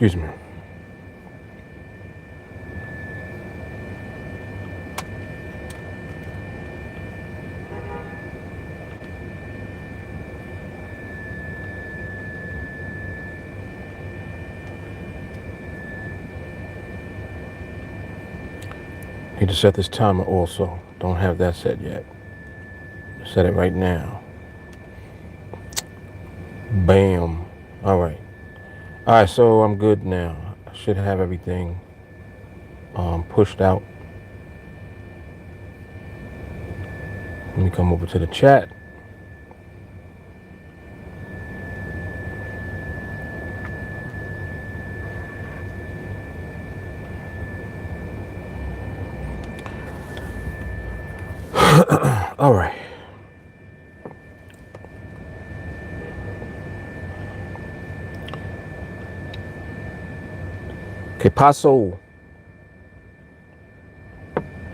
Excuse me. Need to set this timer also. Don't have that set yet. Set it right now. Bam. All right. All right, so I'm good now. I should have everything pushed out. Let me come over to the chat. All right. Que paso?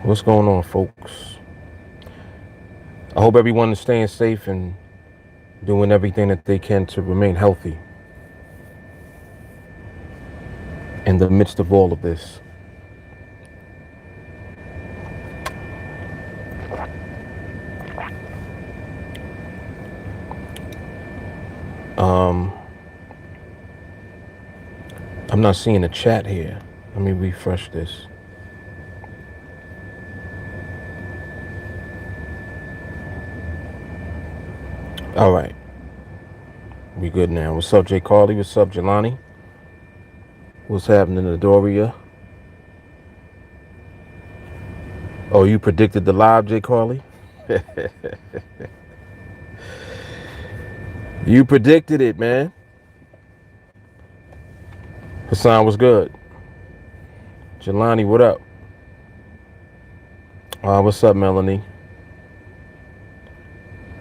What's going on, folks? I hope everyone is staying safe and doing everything that they can to remain healthy in the midst of all of this. I'm not seeing the chat here. Let me refresh this. All right. We good now. What's up, Jay Carly? What's up, Jelani? What's happening, Adoria? Oh, you predicted the live, Jay Carly? You predicted it, man. Hassan, what's good? Jelani, what up? What's up, Melanie?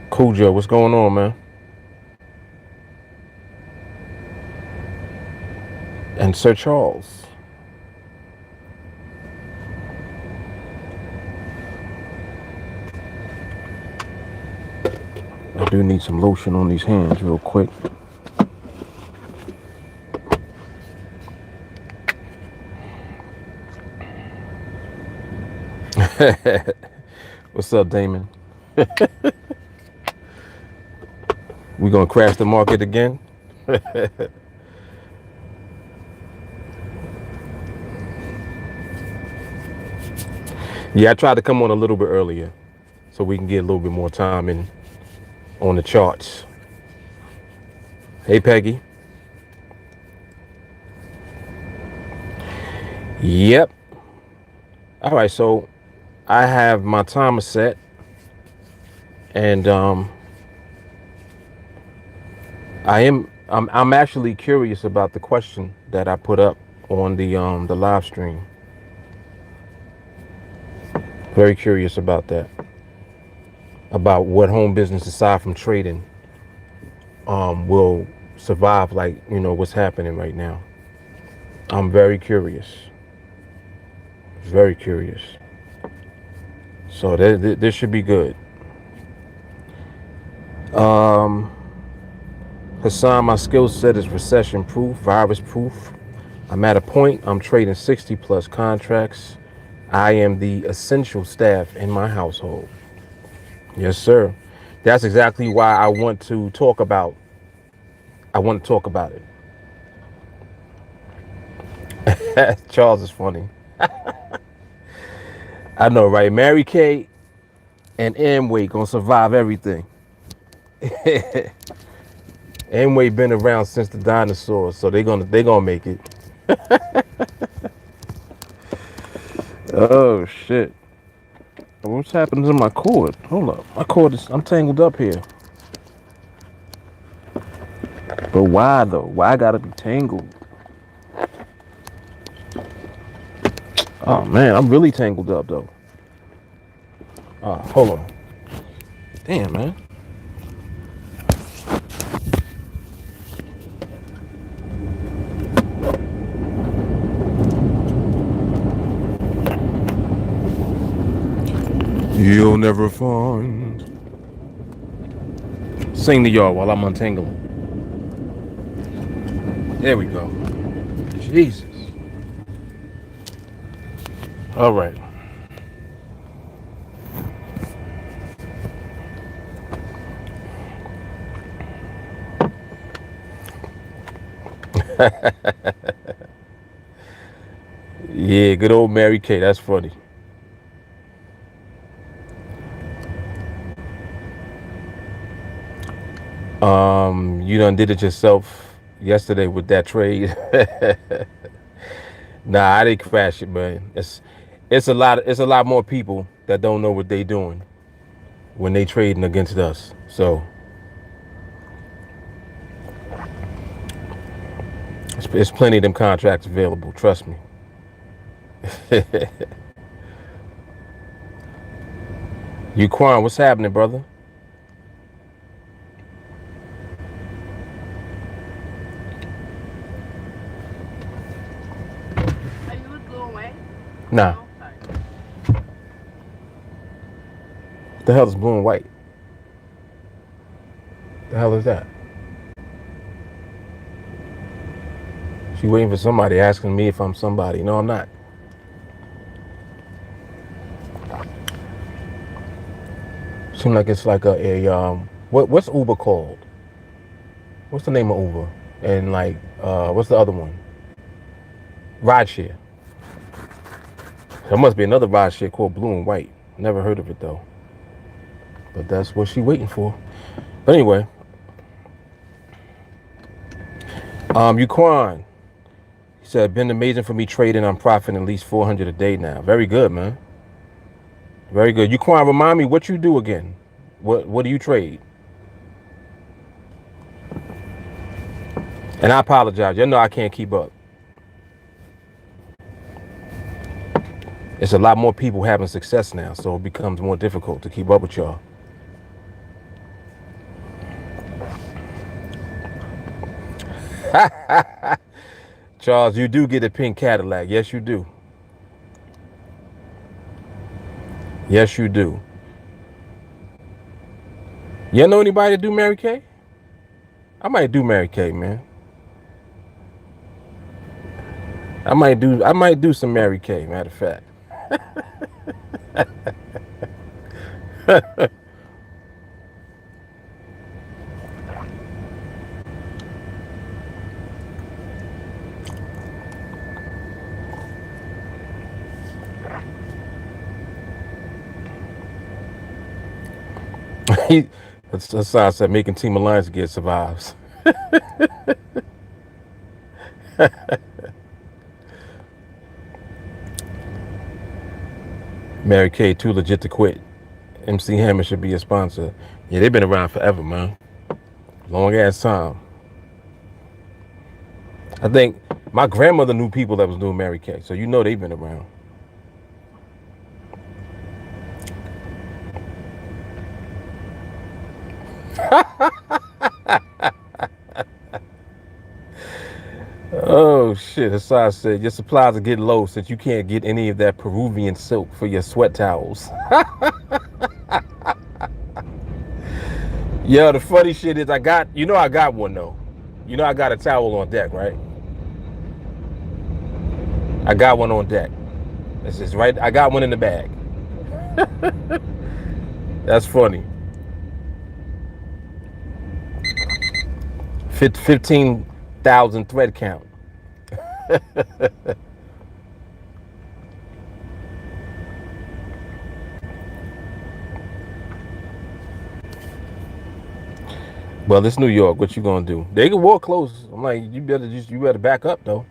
Cujo, what's going on, man? And Sir Charles. I do need some lotion on these hands real quick. What's up, Damon? We gonna crash the market again? Yeah, I tried to come on a little bit earlier so we can get a little bit more time in on the charts. Hey, Peggy. Yep. All right, so I have my timer set, and I'm actually curious about the question that I put up on the live stream. Very curious about that. About what home business aside from trading will survive, like, you know, what's happening right now. I'm very curious. Very curious. So this should be good. Hassan, my skill set is recession proof, virus proof. I'm at a point, I'm trading 60 plus contracts. I am the essential staff in my household. Yes, sir. That's exactly why I want to talk about it. Charles is funny. I know, right? Mary Kay and Amway gonna survive everything. Amway been around since the dinosaurs, so they gonna make it. Oh shit! What's happened to my cord? Hold up, my cord I'm tangled up here. But why though? Why I gotta be tangled? Oh man, I'm really tangled up though. Hold on. Damn, man. You'll never find. Sing to y'all while I'm untangling. There we go. Jesus. All right. Yeah, good old Mary Kay. That's funny. You done did it yourself yesterday with that trade. Nah, I didn't crash it, man. It's a lot more people that don't know what they doing when they trading against us. So it's plenty of them contracts available. Trust me. You Quan, what's happening, brother? Are you blue and white? Nah. No, sorry. The hell is blue and white? The hell is that? She waiting for somebody asking me if I'm somebody. No, I'm not. Seem like it's like what's Uber called? What's the name of Uber? And like what's the other one? Rideshare. There must be another rideshare called Blue and White. Never heard of it though. But that's what she waiting for. But anyway, Yuquan, he said, been amazing for me trading. I'm profiting at least 400 a day now. Very good, man. Very good. Yuquan, remind me what you do again. What do you trade? And I apologize. You know I can't keep up. It's a lot more people having success now, so it becomes more difficult to keep up with y'all. Charles, you do get a pink Cadillac. Yes, you do. Yes, you do. You know anybody to do Mary Kay? I might do Mary Kay, man. I might do some Mary Kay, matter of fact. That's how I said making TeamAlliance get survives. Mary Kay, too legit to quit. MC Hammer should be a sponsor. Yeah, they've been around forever, man. Long ass time. I think my grandmother knew people that was doing Mary Kay, so you know they've been around. Oh shit, Hassan said your supplies are getting low since you can't get any of that Peruvian silk for your sweat towels. Yo, the funny shit is I got one though. You know I got a towel on deck, right? I got one on deck. This is right. I got one in the bag. That's funny. 15,000 thread count. Well, it's New York. What you gonna do? They can walk close. I'm like, you better back up though.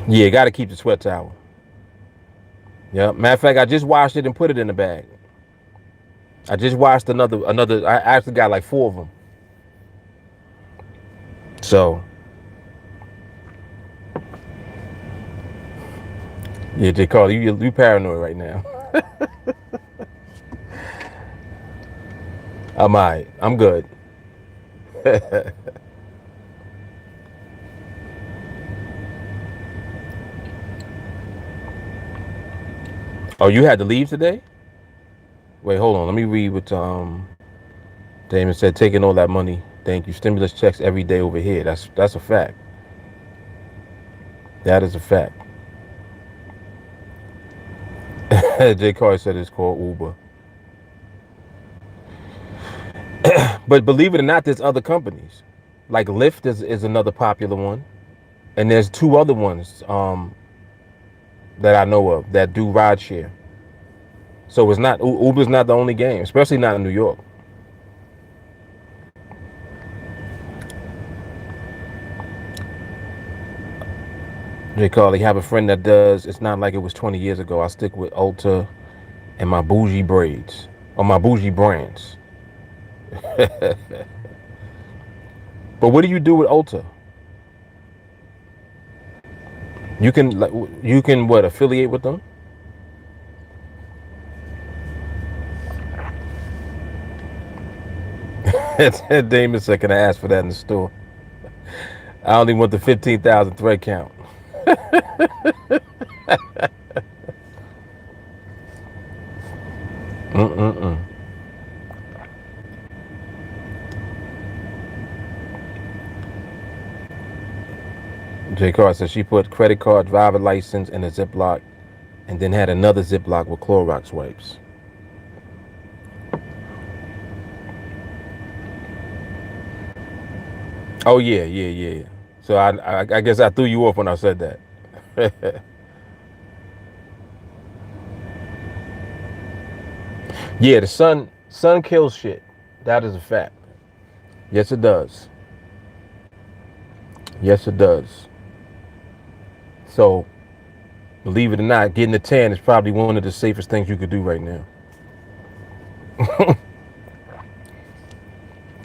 Yeah, got to keep the sweat towel. Yeah. Matter of fact, I just washed it and put it in the bag. I just washed another. I actually got like 4 of them. So yeah, J. Carl, you paranoid right now. I'm alright. I'm good. Oh, you had to leave today? Wait, hold on. Let me read what Damon said, taking all that money. Thank you. Stimulus checks every day over here. That's a fact. That is a fact. Jay Carter said it's called Uber. But believe it or not, there's other companies. Like Lyft is another popular one. And there's two other ones that I know of that do rideshare. So it's not Uber's not the only game, especially not in New York. Jay Carly, have a friend that does. It's not like it was 20 years ago. I stick with Ulta and my bougie braids or my bougie brands. But what do you do with Ulta? You can what, affiliate with them? Damon said, "Can I ask for that in the store? I only want the 15,000 thread count." Mm-mm-mm. J. Carr said she put credit card, driver license in a Ziploc and then had another Ziploc with Clorox wipes. Oh, yeah. So I guess I threw you off when I said that. Yeah, the sun kills shit. That is a fact. Yes, it does. Yes, it does. So, believe it or not, getting a tan is probably one of the safest things you could do right now.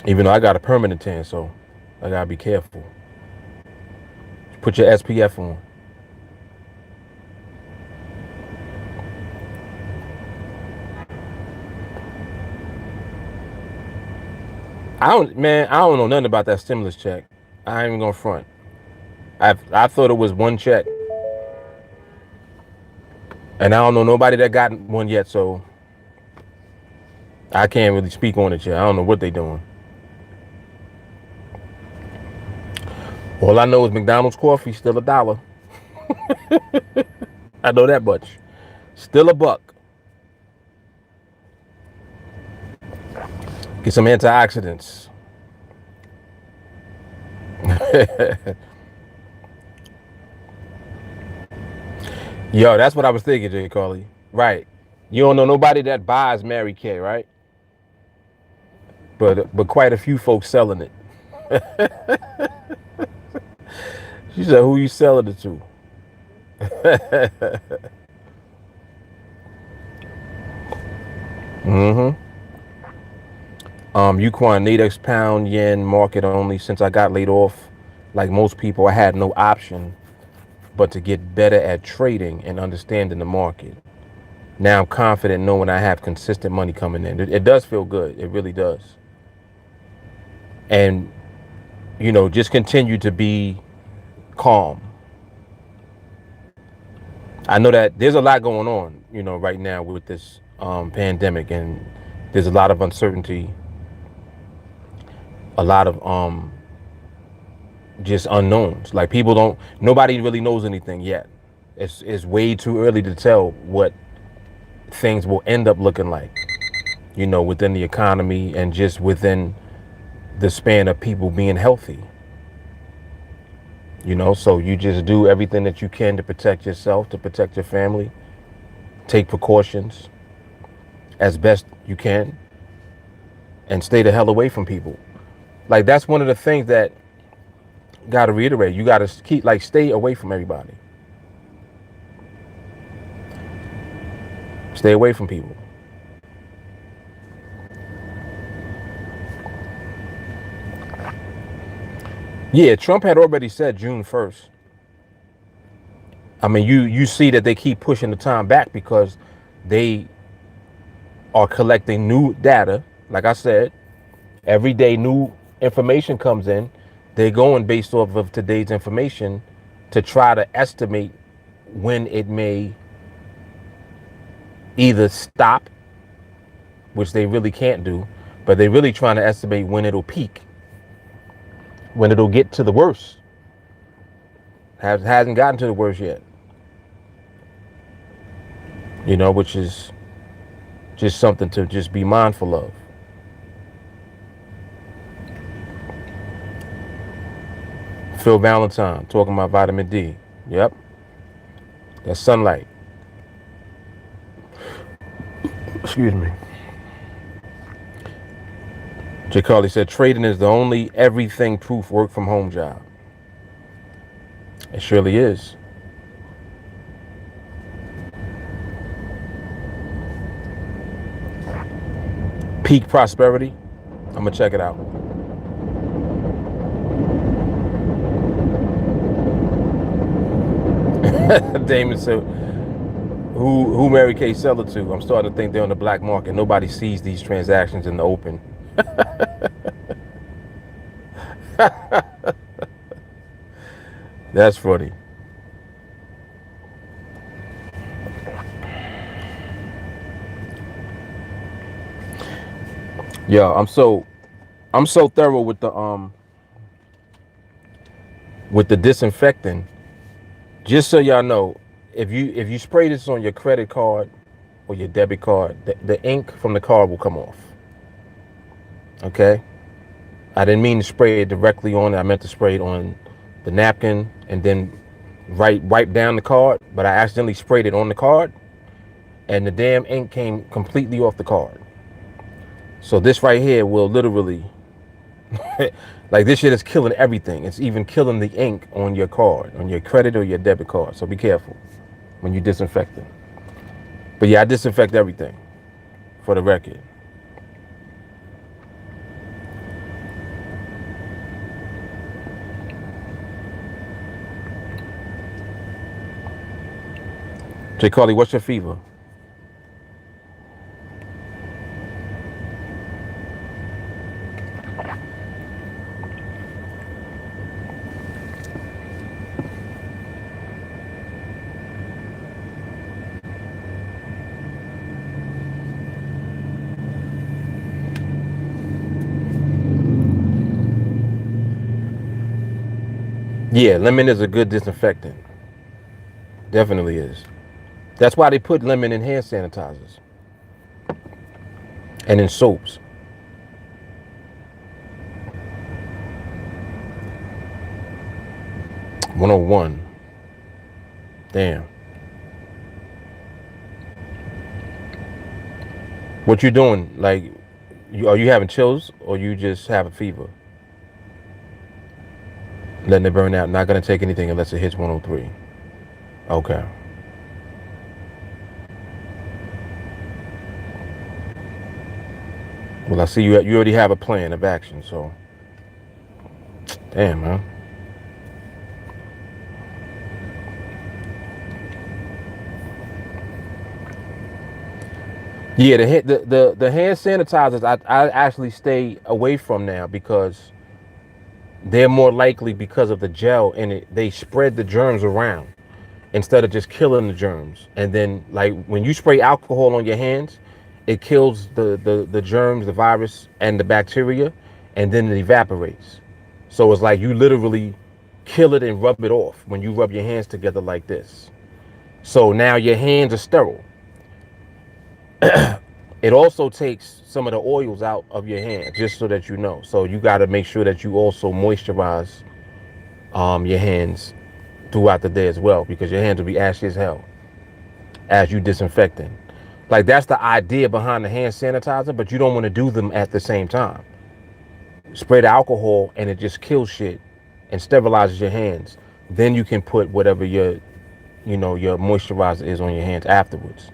Even though I got a permanent tan, so I gotta be careful. Put your SPF on. I don't know nothing about that stimulus check. I ain't even gonna front. I thought it was one check, and I don't know nobody that got one yet, so I can't really speak on it yet. I don't know what they doing. All I know is McDonald's coffee still $1. I know that much. Still $1. Get some antioxidants. Yo, that's what I was thinking, J. Carly. Right. You don't know nobody that buys Mary Kay, right? But quite a few folks selling it. She said, "Who you selling it to?" Mm-hmm. Yuquan NADEX pound yen market only. Since I got laid off, like most people, I had no option but to get better at trading and understanding the market. Now I'm confident knowing I have consistent money coming in. It does feel good. It really does. And, just continue to be calm. I know that there's a lot going on, right now with this pandemic, and there's a lot of uncertainty, a lot of just unknowns. Like nobody really knows anything yet. It's way too early to tell what things will end up looking like, within the economy and just within the span of people being healthy. So you just do everything that you can to protect yourself, to protect your family, take precautions as best you can, and stay the hell away from people. Like, that's one of the things that got to reiterate. You got to stay away from everybody. Stay away from people. Yeah, Trump had already said June 1st. I mean, you see that they keep pushing the time back because they are collecting new data. Like I said, every day new information comes in. They're going based off of today's information to try to estimate when it may either stop, which they really can't do, But they're really trying to estimate when it'll peak, when it'll get to the worst. Hasn't gotten to the worst yet. Which is just something to just be mindful of. Phil Valentine talking about vitamin D. Yep. That's sunlight. Excuse me. Jay Carly said trading is the only everything proof work from home job. It surely is. Peak prosperity. I'm gonna check it out. Damon said, who Mary Kay sell it to? I'm starting to think they're on the black market. Nobody sees these transactions in the open. That's funny. Yo, I'm so thorough with the disinfectant. Just so y'all know, if you spray this on your credit card or your debit card, the ink from the card will come off. Okay? I didn't mean to spray it directly on it. I meant to spray it on the napkin and then wipe down the card, but I accidentally sprayed it on the card and the damn ink came completely off the card. So this right here will literally like this shit is killing everything. It's even killing the ink on your card, on your credit or your debit card. So be careful when you disinfect it. But yeah, I disinfect everything for the record. Jay Carly, what's your fever? Yeah, lemon is a good disinfectant. Definitely is. That's why they put lemon in hand sanitizers and in soaps. $101. Damn. What you doing? Like, are you having chills or you just have a fever? Letting it burn out. Not going to take anything unless it hits 103. Okay. Well, I see you already have a plan of action, so. Damn, man. Yeah, the hand sanitizers I actually stay away from now because they're more likely because of the gel in it. They spread the germs around instead of just killing the germs. And then like when you spray alcohol on your hands, it kills the germs, the virus, and the bacteria, and then it evaporates. So it's like you literally kill it and rub it off when you rub your hands together like this. So now your hands are sterile. It also takes some of the oils out of your hands, just so that you know. So you got to make sure that you also moisturize your hands throughout the day as well, because your hands will be ashy as hell as you disinfecting. Like that's the idea behind the hand sanitizer, but you don't want to do them at the same time. Spray the alcohol and it just kills shit and sterilizes your hands. Then you can put whatever your moisturizer is on your hands afterwards.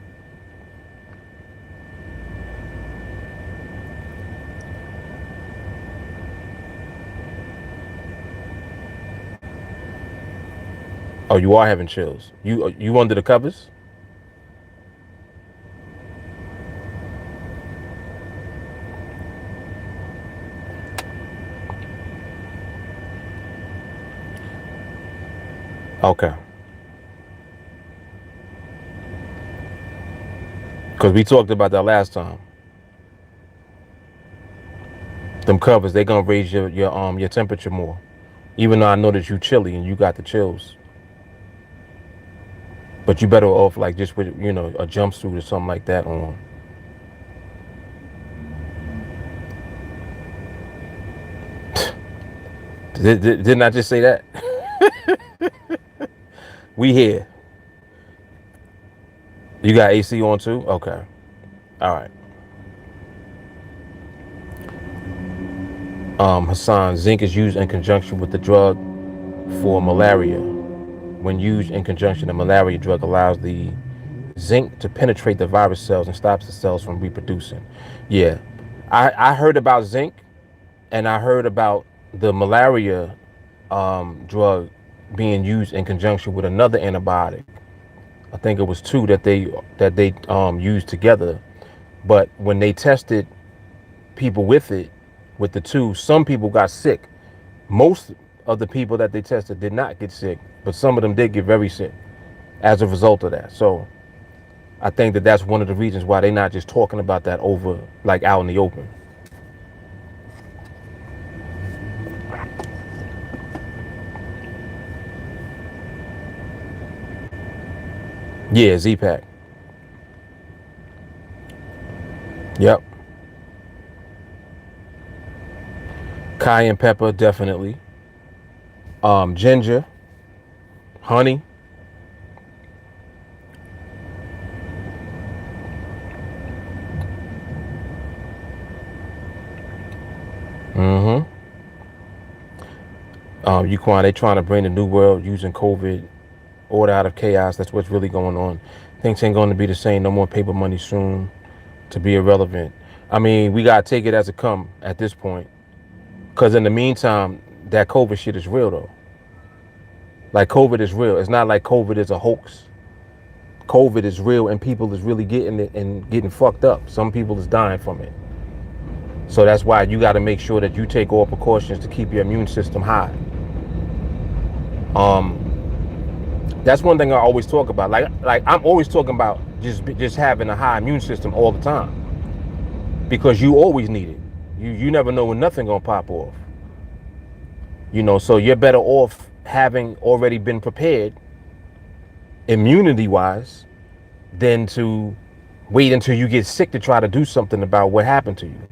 Oh, you are having chills. You under the covers? Okay. Because we talked about that last time. Them covers, they gonna raise your temperature more. Even though I know that you chilly and you got the chills, but you better off like just with a jumpsuit or something like that on. Didn't I just say that? We here. You got AC on too? Okay. All right. Hassan, zinc is used in conjunction with the drug for malaria. When used in conjunction, the malaria drug allows the zinc to penetrate the virus cells and stops the cells from reproducing. Yeah. I heard about zinc, and I heard about the malaria drug being used in conjunction with another antibiotic. I think it was two that they used together. But when they tested people with it, with the two, some people got sick. Most of the people that they tested did not get sick, but some of them did get very sick as a result of that. So I think that that's one of the reasons why they're not just talking about that over like out in the open. Yeah, Z-Pack. Yep. Cayenne pepper, definitely. Ginger, honey. Mm-hmm. Yuquan, they trying to bring the new world using COVID, order out of chaos. That's what's really going on. Things ain't going to be the same. No more paper money soon to be irrelevant. I mean, we got to take it as it come at this point. Because in the meantime, that COVID shit is real, though. Like, COVID is real. It's not like COVID is a hoax. COVID is real, and people is really getting it and getting fucked up. Some people is dying from it. So that's why you got to make sure that you take all precautions to keep your immune system high. That's one thing I always talk about. Like I'm always talking about just having a high immune system all the time, because you always need it. You never know when nothing gonna pop off. So you're better off having already been prepared, immunity wise, than to wait until you get sick to try to do something about what happened to you.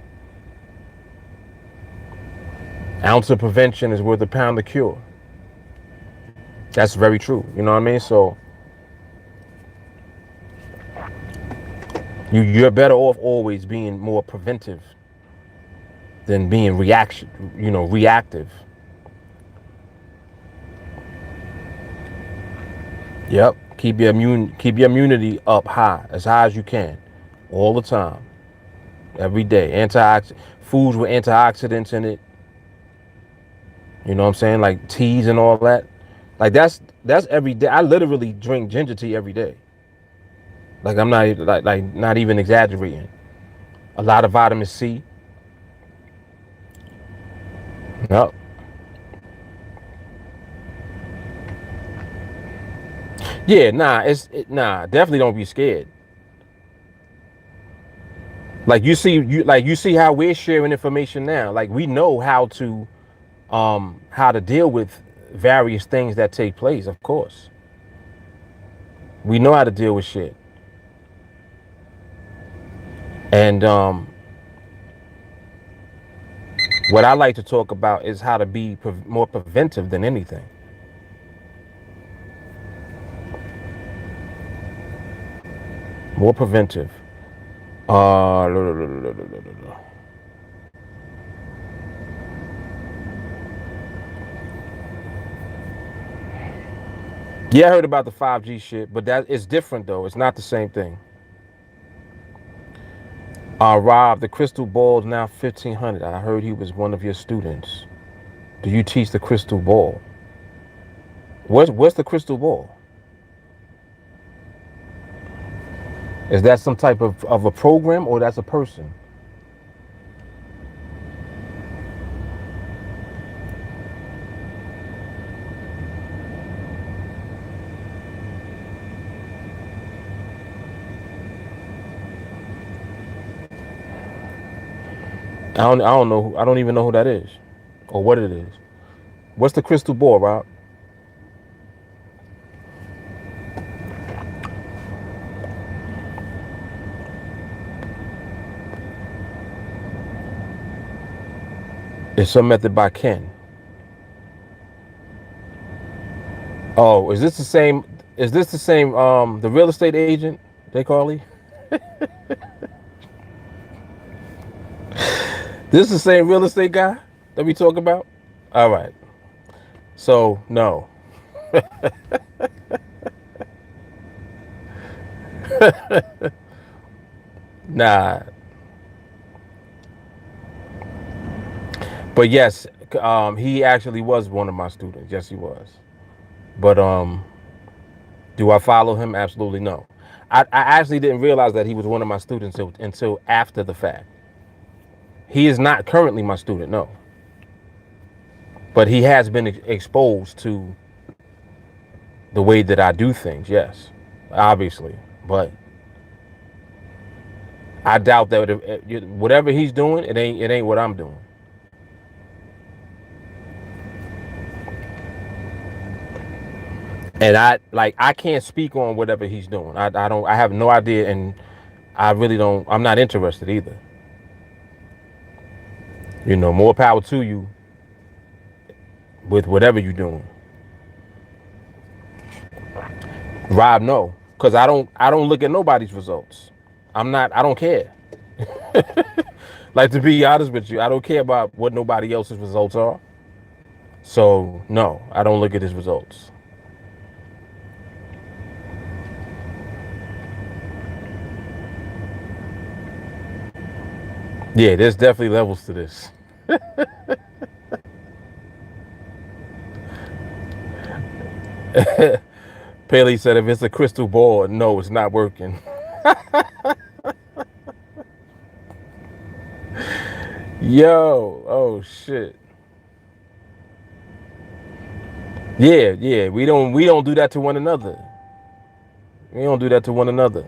Ounce of prevention is worth a pound of cure. That's very true. You know what I mean? So you're better off always being more preventive than being reactive. Yep. Keep your immunity up as high as you can, all the time, every day. Foods with antioxidants in it. You know what I'm saying? Like teas and all that. Like that's every day. I literally drink ginger tea every day. Like I'm not not even exaggerating. A lot of vitamin C. Yep. Yeah, nah, definitely don't be scared. Like you see how we're sharing information now. Like we know how to deal with various things that take place, of course. We know how to deal with shit. And what I like to talk about is how to be more preventive than anything. More preventive. Uh, yeah, I heard about the 5G shit, but that is different though. It's not the same thing. Rob, the crystal ball is now 1,500. I heard he was one of your students. Do you teach the crystal ball? What's the crystal ball? Is that some type of a program, or that's a person? I don't know. I don't even know who that is, or what it is. What's the crystal ball, Rob? It's some method by Ken. Oh, is this the same? Is this the same? The real estate agent they call he? This is the same real estate guy that we talk about. All right. So no, nah. But yes, he actually was one of my students. Yes, he was. But do I follow him? Absolutely no. I actually didn't realize that he was one of my students until after the fact. He is not currently my student, no. But he has been exposed to the way that I do things, yes, obviously. But I doubt that whatever he's doing, it ain't what I'm doing. And I can't speak on whatever he's doing. I have no idea, and I really don't. I'm not interested either. More power to you with whatever you're doing. Rob, no, because I don't look at nobody's results. I don't care. Like, to be honest with you, I don't care about what nobody else's results are. So no, I don't look at his results. Yeah, there's definitely levels to this. Paley said if it's a crystal ball, no, it's not working. Yo, oh shit. Yeah, we don't do that to one another. We don't do that to one another.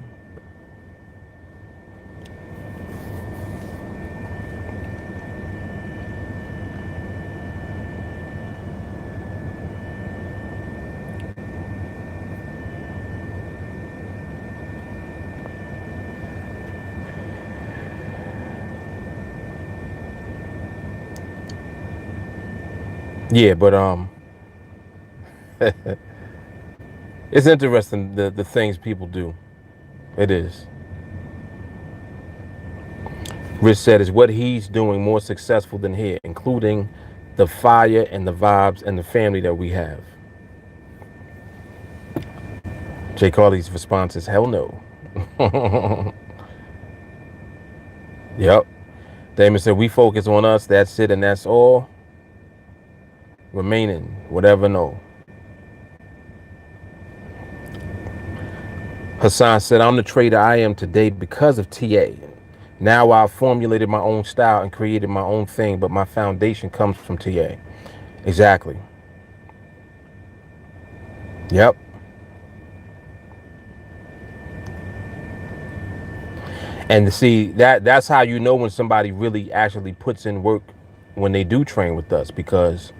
Yeah, but it's interesting the things people do. It is. Rich said, is what he's doing more successful than here, including the fire and the vibes and the family that we have? Jay Carly's response is hell no. Yep. Damon said, we focus on us, that's it, and that's all. Remaining, whatever, no. Hassan said, I'm the trader I am today because of TA. Now I've formulated my own style and created my own thing, but my foundation comes from TA. Exactly. Yep. And see, that's how you know when somebody really actually puts in work when they do train with us, because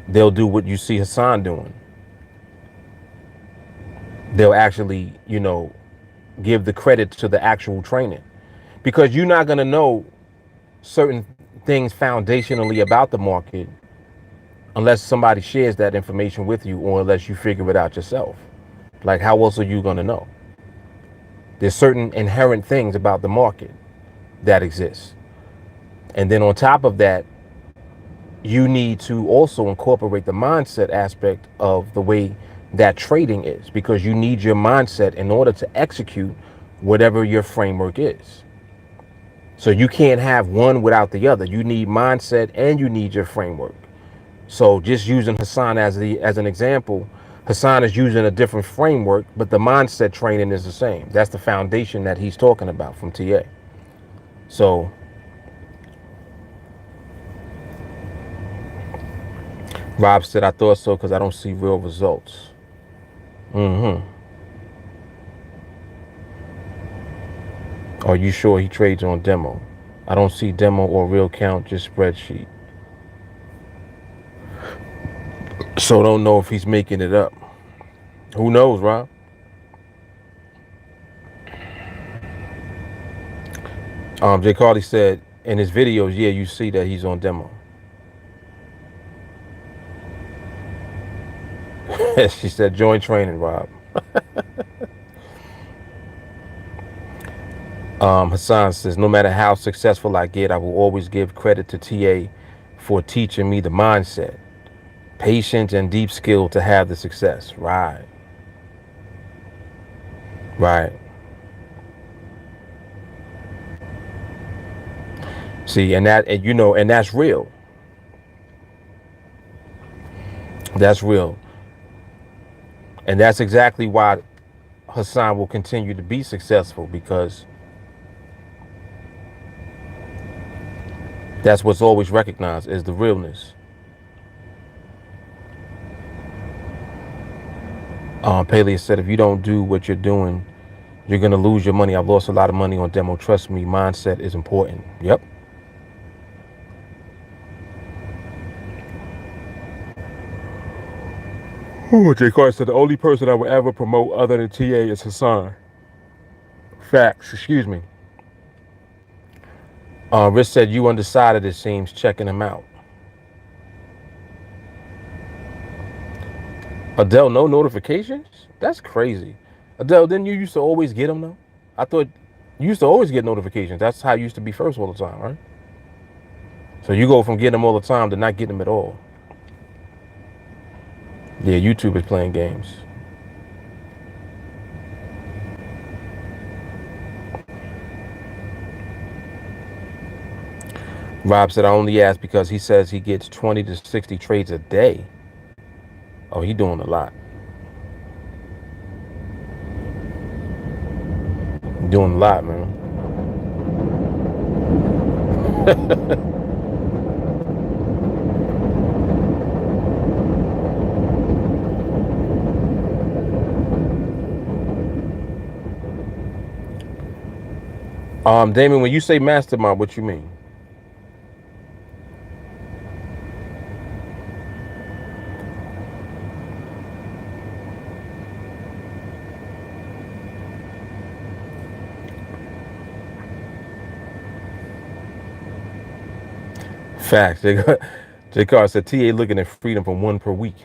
they'll do what you see Hassan doing. They'll actually, give the credit to the actual training, because you're not going to know certain things foundationally about the market unless somebody shares that information with you, or unless you figure it out yourself. Like, how else are you going to know? There's certain inherent things about the market that exist. And then on top of that, you need to also incorporate the mindset aspect of the way that trading is, because you need your mindset in order to execute whatever your framework is. So you can't have one without the other. You need mindset and you need your framework. So just using Hassan as an example, Hassan is using a different framework, but the mindset training is the same. That's the foundation that he's talking about from TA. So Rob said, I thought so because I don't see real results. Are you sure he trades on demo? I don't see demo or real count, just spreadsheet. So don't know if he's making it up. Who knows, Rob? Jay Carly said in his videos, yeah, you see that he's on demo. She said, join training, Rob. Hassan says, no matter how successful I get, I will always give credit to TA for teaching me the mindset, patience, and deep skill to have the success. Right. Right. See, and that's real. That's real. And that's exactly why Hassan will continue to be successful, because that's what's always recognized is the realness. Paley said, if you don't do what you're doing, you're going to lose your money. I've lost a lot of money on demo. Trust me, mindset is important. Yep. Oh, Jay Carter said, the only person I would ever promote other than TA is Hassan. Facts, excuse me. Rich said, you undecided, it seems, checking him out. Adele, no notifications? That's crazy. Adele, didn't you used to always get them, though? I thought you used to always get notifications. That's how you used to be first all the time, right? So you go from getting them all the time to not getting them at all. Yeah, YouTube is playing games. Rob said, I only asked because he says he gets 20 to 60 trades a day. Oh, he doing a lot. Doing a lot, man. Damon, when you say mastermind, what you mean? Facts. J. Carr said TA looking at freedom from one per week.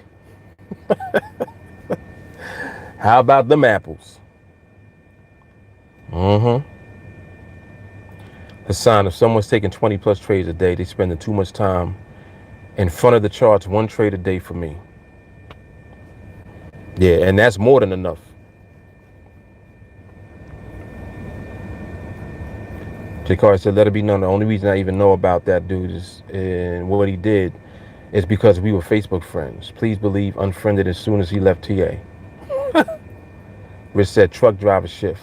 How about them apples? Mm-hmm. Hassan, if someone's taking 20 plus trades a day, they spending too much time in front of the charts, one trade a day for me. Yeah, and that's more than enough. J. Carr said, let it be known, the only reason I even know about that dude is and what he did is because we were Facebook friends. Please believe unfriended as soon as he left TA. Rich said, truck driver shift.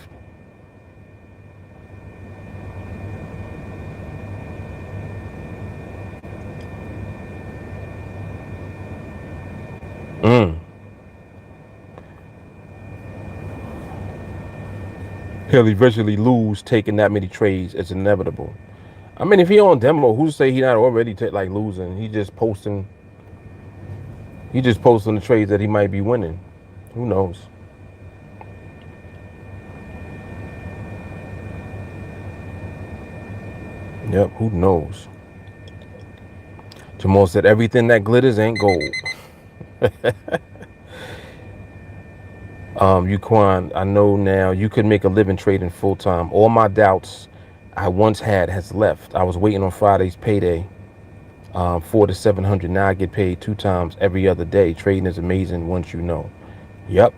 He'll eventually lose taking that many trades. It's inevitable. I mean, if he on demo, who's to say he not already like losing? He just posting the trades that he might be winning. Who knows? Yep, who knows? Jamal said everything that glitters ain't gold. Yuquan, I know now you could make a living trading full time. All my doubts I once had has left. I was waiting on Friday's payday, 400 to 700. Now I get paid 2 times every other day. Trading is amazing once you know. Yep.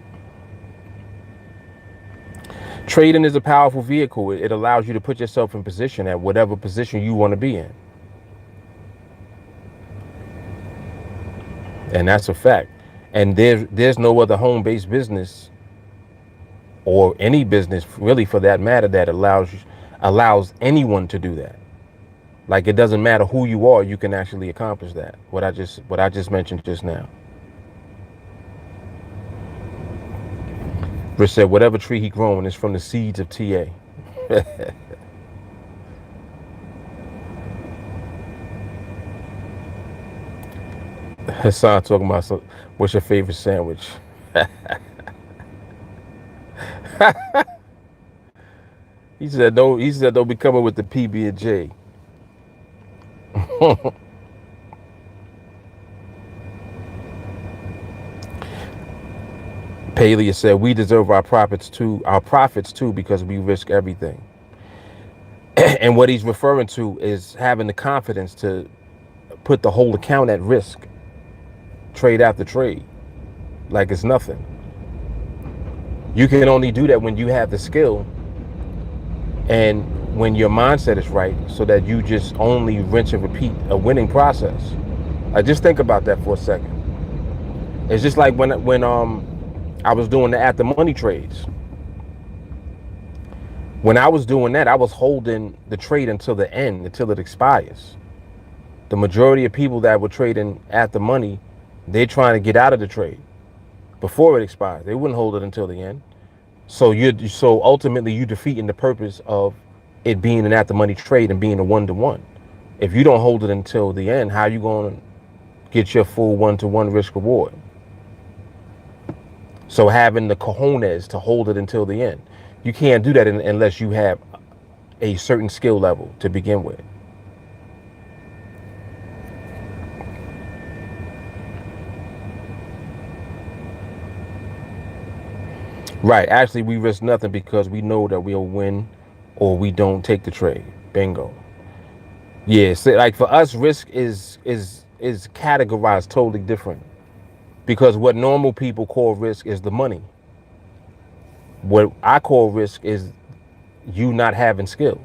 Trading is a powerful vehicle. It allows you to put yourself in position at whatever position you want to be in. And that's a fact. And there's no other home-based business or any business really for that matter that allows anyone to do that. Like, it doesn't matter who you are, you can actually accomplish that. What I just mentioned just now. Rich said whatever tree he growing is from the seeds of TA. Hassan talking about what's your favorite sandwich? He said don't. He said don't be coming with the PB and J. Palea said we deserve our profits too. Our profits too because we risk everything. And what he's referring to is having the confidence to put the whole account at risk, trade after trade, like it's nothing. You can only do that when you have the skill and when your mindset is right, so that you just only rinse and repeat a winning process. Just think about that for a second. It's just like when I was doing the at the money trades. When I was doing that, I was holding the trade until the end, until it expires. The majority of people that were trading at the money, they're trying to get out of the trade before it expires. They wouldn't hold it until the end. So ultimately you defeating the purpose of it being an at the money trade and being a one-to-one. If you don't hold it until the end, how are you going to get your full one-to-one risk reward? So having the cojones to hold it until the end, you can't do that unless you have a certain skill level to begin with. Right. Actually, we risk nothing because we know that we'll win or we don't take the trade. Bingo. Yeah. So like for us, risk is categorized totally different, because what normal people call risk is the money. What I call risk is you not having skill.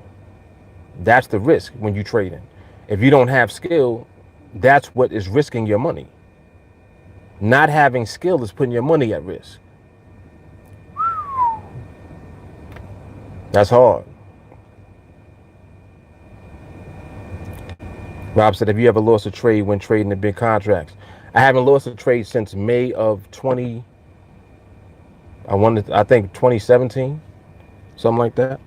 That's the risk when you trading. If you don't have skill, that's what is risking your money. Not having skill is putting your money at risk. That's hard. Rob said, have you ever lost a trade when trading the big contracts? I haven't lost a trade since May of 20. I think 2017, something like that.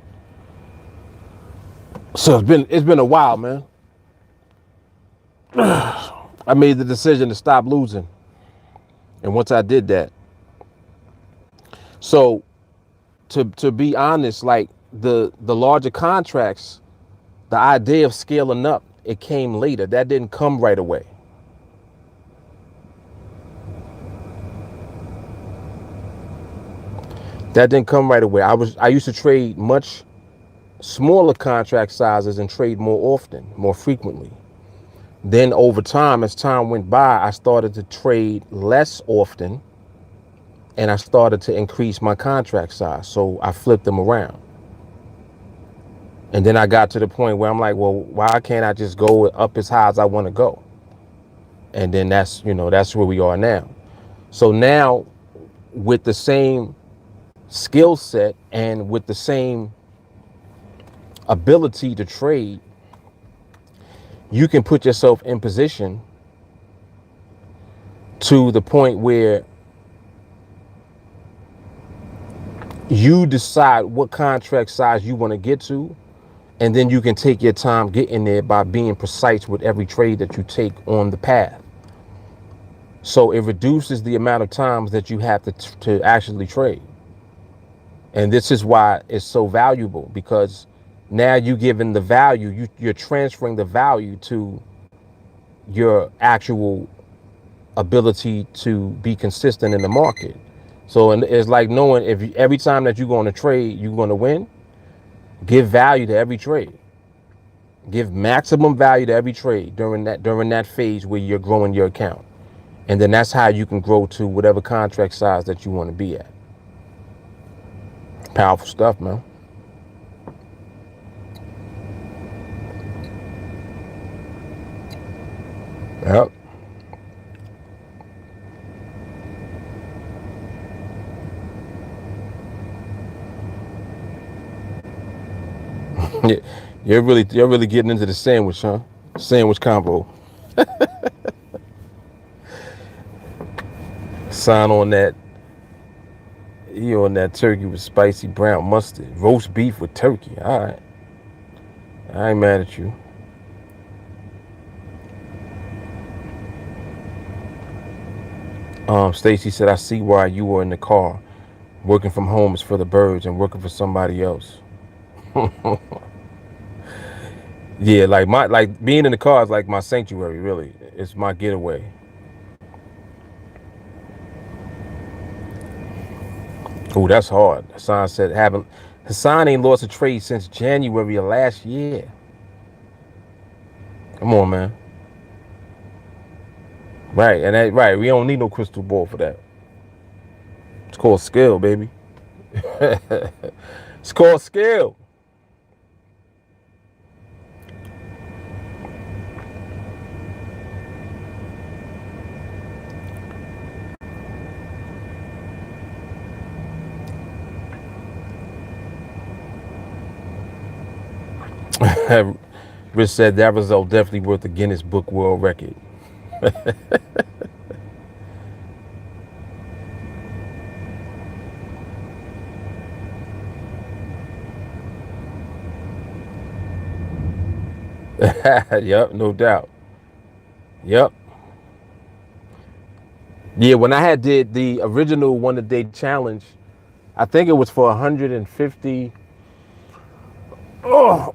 So it's been a while, man. I made the decision to stop losing. And once I did that, so to be honest, like the larger contracts, the idea of scaling up, it came later. That didn't come right away. That didn't come right away. I used to trade much smaller contract sizes and trade more often, more frequently. Then over time, as time went by, I started to trade less often and I started to increase my contract size. So I flipped them around. And then I got to the point where I'm like, well, why can't I just go up as high as I want to go? And then that's where we are now. So now with the same skill set and with the same ability to trade, you can put yourself in position to the point where you decide what contract size you want to get to, and then you can take your time getting there by being precise with every trade that you take on the path. So it reduces the amount of times that you have to actually trade. And this is why it's so valuable, because now you're giving the value, you're transferring the value to your actual ability to be consistent in the market. So it's like knowing every time that you're going to trade, you're going to win. Give value to every trade. Give maximum value to every trade during that phase where you're growing your account. And then that's how you can grow to whatever contract size that you want to be at. Powerful stuff, man. Yep. You're really getting into the sandwich, huh? Sandwich combo. Sign on that. You on that turkey with spicy brown mustard. Roast beef with turkey. All right. I ain't mad at you. Stacy said, I see why you were in the car. Working from home is for the birds and working for somebody else. Yeah, like being in the car is like my sanctuary, really. It's my getaway. Oh, that's hard. Hassan said haven't Hassan ain't lost a trade since January of last year. Come on, man. Right, and that right, we don't need no crystal ball for that. It's called skill, baby. It's called skill. Rich said that result definitely worth the Guinness Book World Record. Yep, no doubt. Yep. Yeah, when I had did the original 1 a day challenge, I think it was for 150. Oh,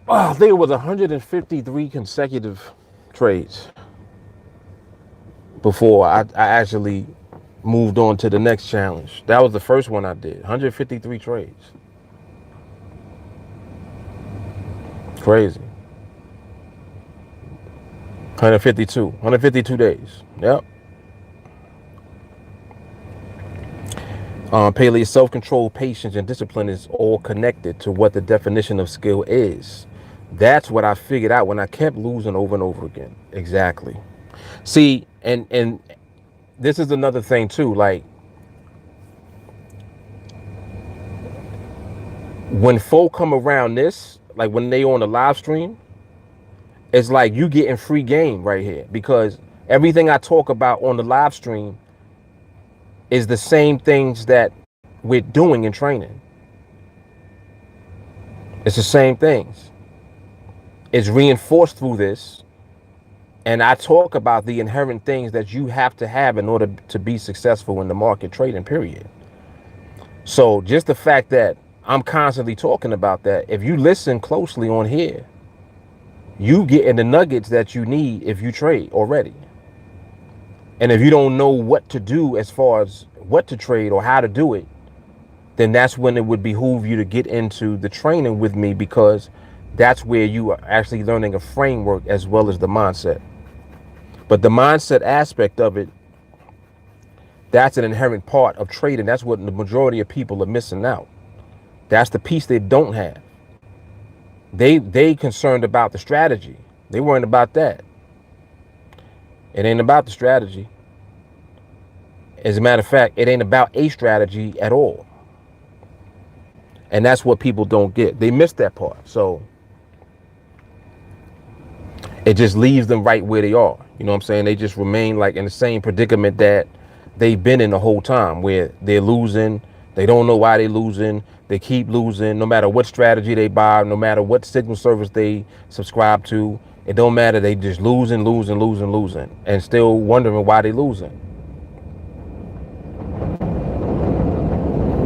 I think it was 153 consecutive trades before I actually moved on to the next challenge. That was the first one I did. 153 trades. Crazy. 152 days. Yep. Paley, self-control, patience, and discipline is all connected to what the definition of skill is. That's what I figured out when I kept losing over and over again. Exactly. See, and this is another thing too. Like when folk come around this, like when they on the live stream, it's like you getting free game right here because everything I talk about on the live stream is the same things that we're doing in training. It's the same things. It's reinforced through this. And I talk about the inherent things that you have to have in order to be successful in the market trading, period. So just the fact that I'm constantly talking about that, if you listen closely on here, you get in the nuggets that you need if you trade already. And if you don't know what to do as far as what to trade or how to do it, then that's when it would behoove you to get into the training with me because that's where you are actually learning a framework as well as the mindset. But the mindset aspect of it, that's an inherent part of trading. That's what the majority of people are missing out. That's the piece they don't have. They concerned about the strategy. They weren't about that. It ain't about the strategy. As a matter of fact, it ain't about a strategy at all. And that's what people don't get. They miss that part. So it just leaves them right where they are. You know what I'm saying? They just remain like in the same predicament that they've been in the whole time where they're losing. They don't know why they're losing. They keep losing no matter what strategy they buy, no matter what signal service they subscribe to. It don't matter. They just losing and still wondering why they losing.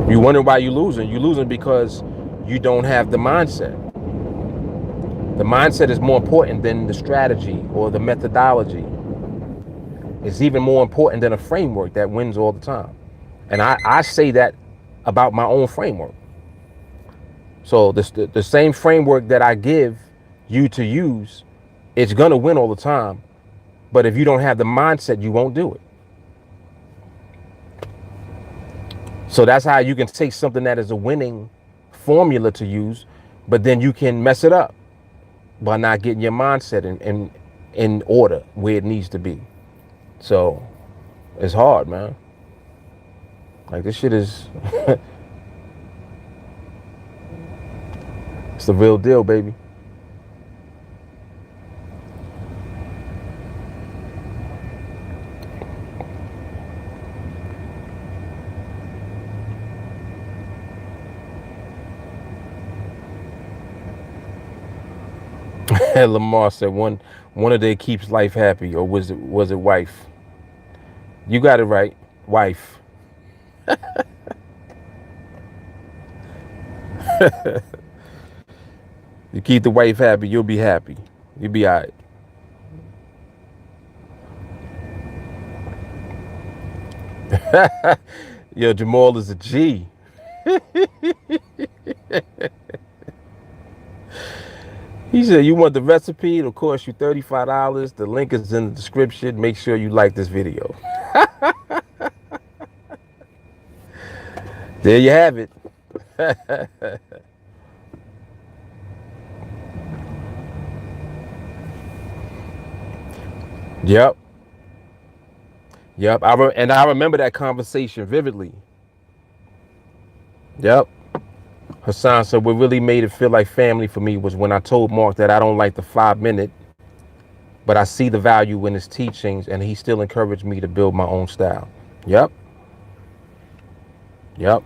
You wondering why you're losing. You're losing because you don't have the mindset. The mindset is more important than the strategy or the methodology. It's even more important than a framework that wins all the time. And I say that about my own framework. So the same framework that I give you to use, it's going to win all the time. But if you don't have the mindset, you won't do it. So that's how you can take something that is a winning formula to use, but then you can mess it up by not getting your mindset in order where it needs to be. So it's hard, man. Like this shit is it's the real deal, baby. Lamar said one a day keeps life happy, or was it wife? You got it right, wife. You keep the wife happy, you'll be happy. You'll be all right. Yo, Jamal is a G. He said, you want the recipe? It'll cost you $35. The link is in the description. Make sure you like this video. There you have it. Yep. Yep. And I remember that conversation vividly. Yep. Hassan said, what really made it feel like family for me was when I told Mark that I don't like the 5 minute, but I see the value in his teachings, and he still encouraged me to build my own style. Yep. Yep.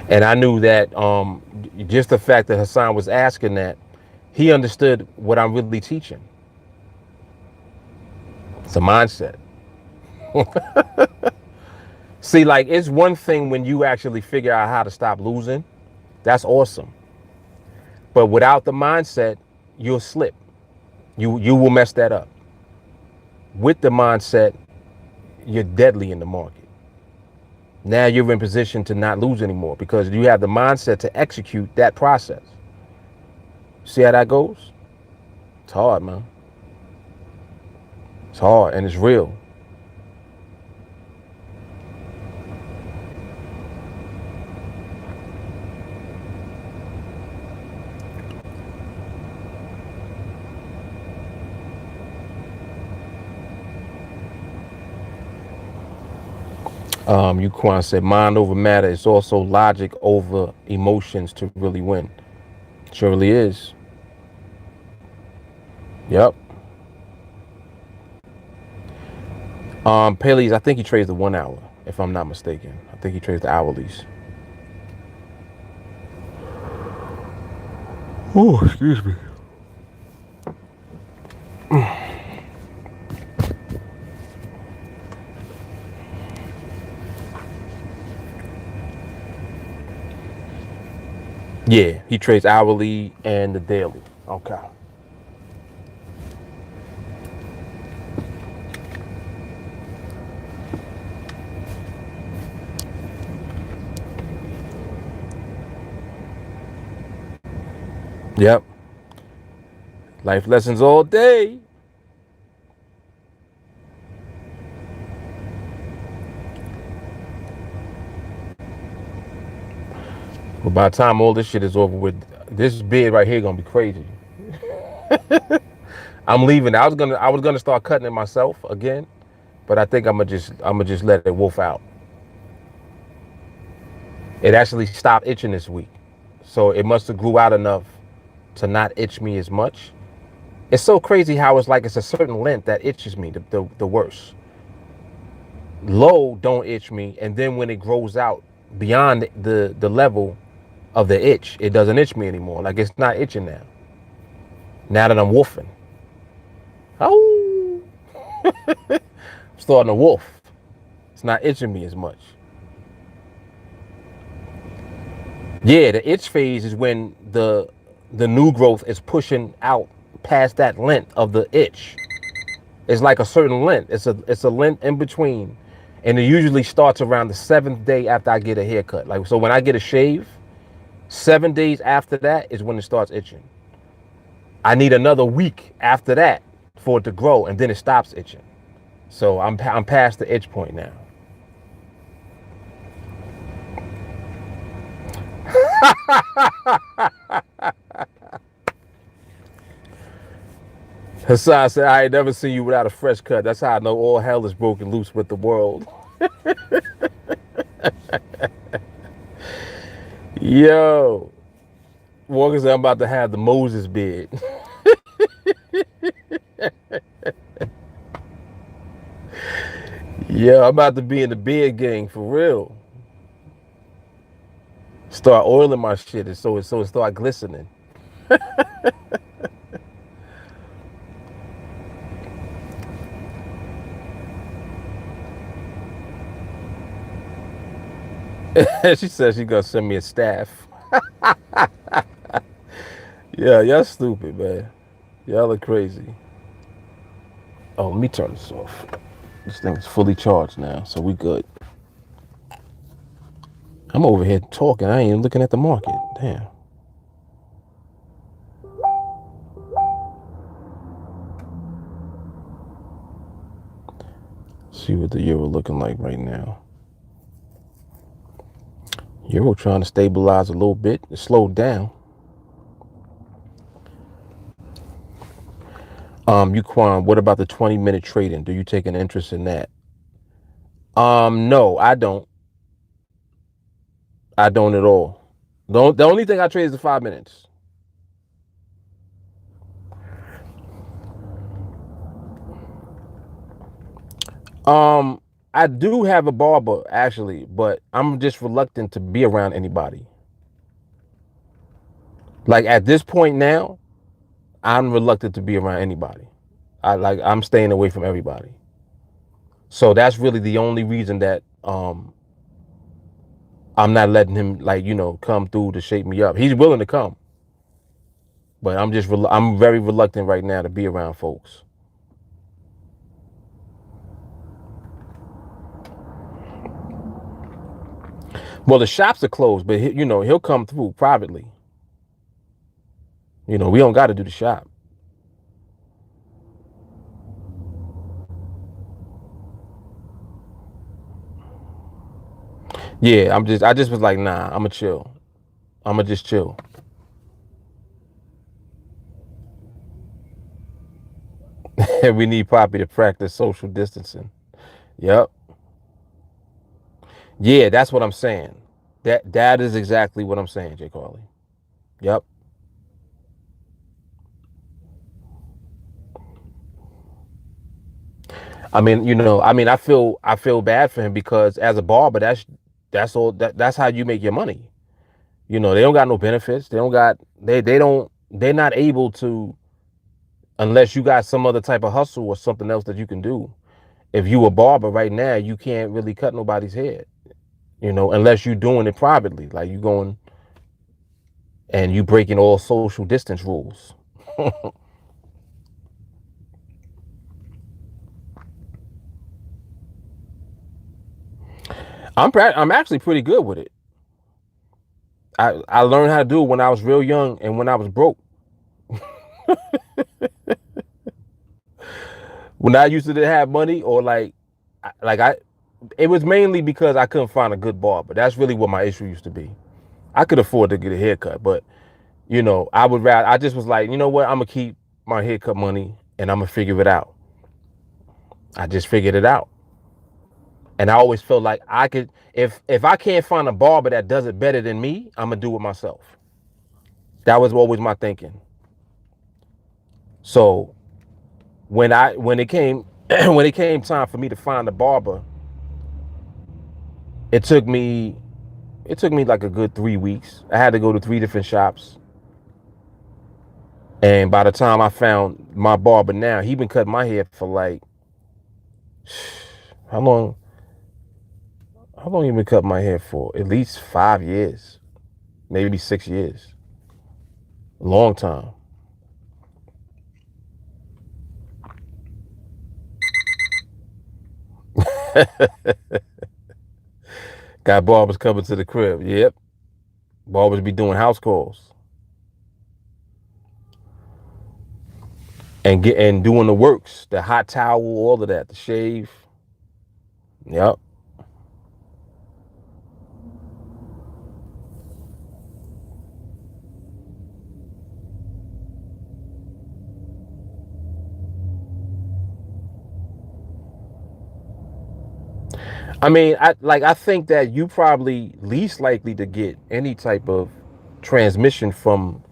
And I knew that just the fact that Hassan was asking that, he understood what I'm really teaching. It's a mindset. See, like, it's one thing when you actually figure out how to stop losing. That's awesome. But without the mindset, you'll slip. You will mess that up. With the mindset, you're deadly in the market. Now you're in position to not lose anymore because you have the mindset to execute that process. See how that goes? It's hard, man. It's hard and it's real. Yuquan said, mind over matter is also logic over emotions to really win. Surely is. Yep. Paley's, I think he trades the 1 hour, if I'm not mistaken. I think he trades the hourlies. Oh, excuse me. Yeah, he trades hourly and the daily. Okay. Yep. Life lessons all day. But by the time all this shit is over with, this bid right here gonna be crazy. I'm leaving. I was gonna start cutting it myself again, but I think I'm gonna just let it wolf out. It actually stopped itching this week, so it must have grew out enough to not itch me as much. It's so crazy how it's like it's a certain length that itches me the worst. Low don't itch me, and then when it grows out beyond the level of the itch, it doesn't itch me anymore. Like it's not itching now. Now that I'm wolfing. Oh, I'm starting to wolf. It's not itching me as much. Yeah, the itch phase is when the new growth is pushing out past that length of the itch. It's like a certain length. It's a length in between, and it usually starts around the 7th day after I get a haircut. Like so, when I get a shave, 7 days after that is when it starts itching. I need another week after that for it to grow, and then it stops itching. So I'm past the itch point now. Hassan said, I ain't never seen you without a fresh cut. That's how I know all hell is broken loose with the world. Yo, Walker said, I'm about to have the Moses beard. Yeah, I'm about to be in the beard gang for real. Start oiling my shit so it start glistening. She said she gonna send me a staff. Yeah, y'all stupid, man. Y'all are crazy. Oh, let me turn this off. This thing is fully charged now, so we good. I'm over here talking. I ain't even looking at the market. Damn. See what the euro looking like right now. Euro trying to stabilize a little bit. It slowed down. Yuquan, what about the 20-minute trading? Do you take an interest in that? No, I don't. I don't at all. The only thing I trade is the 5 minutes. Um, I do have a barber actually, but I'm just reluctant to be around anybody. Like at this point now, I'm reluctant to be around anybody. I'm staying away from everybody. So that's really the only reason that I'm not letting him come through to shake me up. He's willing to come, but I'm very reluctant right now to be around folks. Well, the shops are closed, but he'll come through privately. We don't got to do the shop. Yeah, I just was like, nah, I'ma chill. I'ma just chill. We need Poppy to practice social distancing. Yep. Yeah, that's what I'm saying. That is exactly what I'm saying, Jay Carly. Yep. I feel bad for him because as a barber, that's all that's how you make your money. They don't got no benefits. They're not able to unless you got some other type of hustle or something else that you can do. If you a barber right now, you can't really cut nobody's hair, unless you're doing it privately, like you going and you breaking all social distance rules. I'm actually pretty good with it. I learned how to do it when I was real young and when I was broke. When I used to have money or like I it was mainly because I couldn't find a good barber. That's really what my issue used to be. I could afford to get a haircut, but I would rather I just was like, you know what, I'm gonna keep my haircut money and I'm gonna figure it out. I just figured it out. And I always felt like I could if I can't find a barber that does it better than me, I'm gonna do it myself. That was always my thinking. So when it came when it came time for me to find a barber, it took me like a good 3 weeks. I had to go to 3 different shops. And by the time I found my barber now, he been cutting my hair for like how long? How long you been cutting my hair for? At least 5 years, maybe 6 years. Long time. Got barbers coming to the crib. Yep. Barbers be doing house calls and doing the works, the hot towel, all of that, the shave. Yep. I think that you probably least likely to get any type of transmission from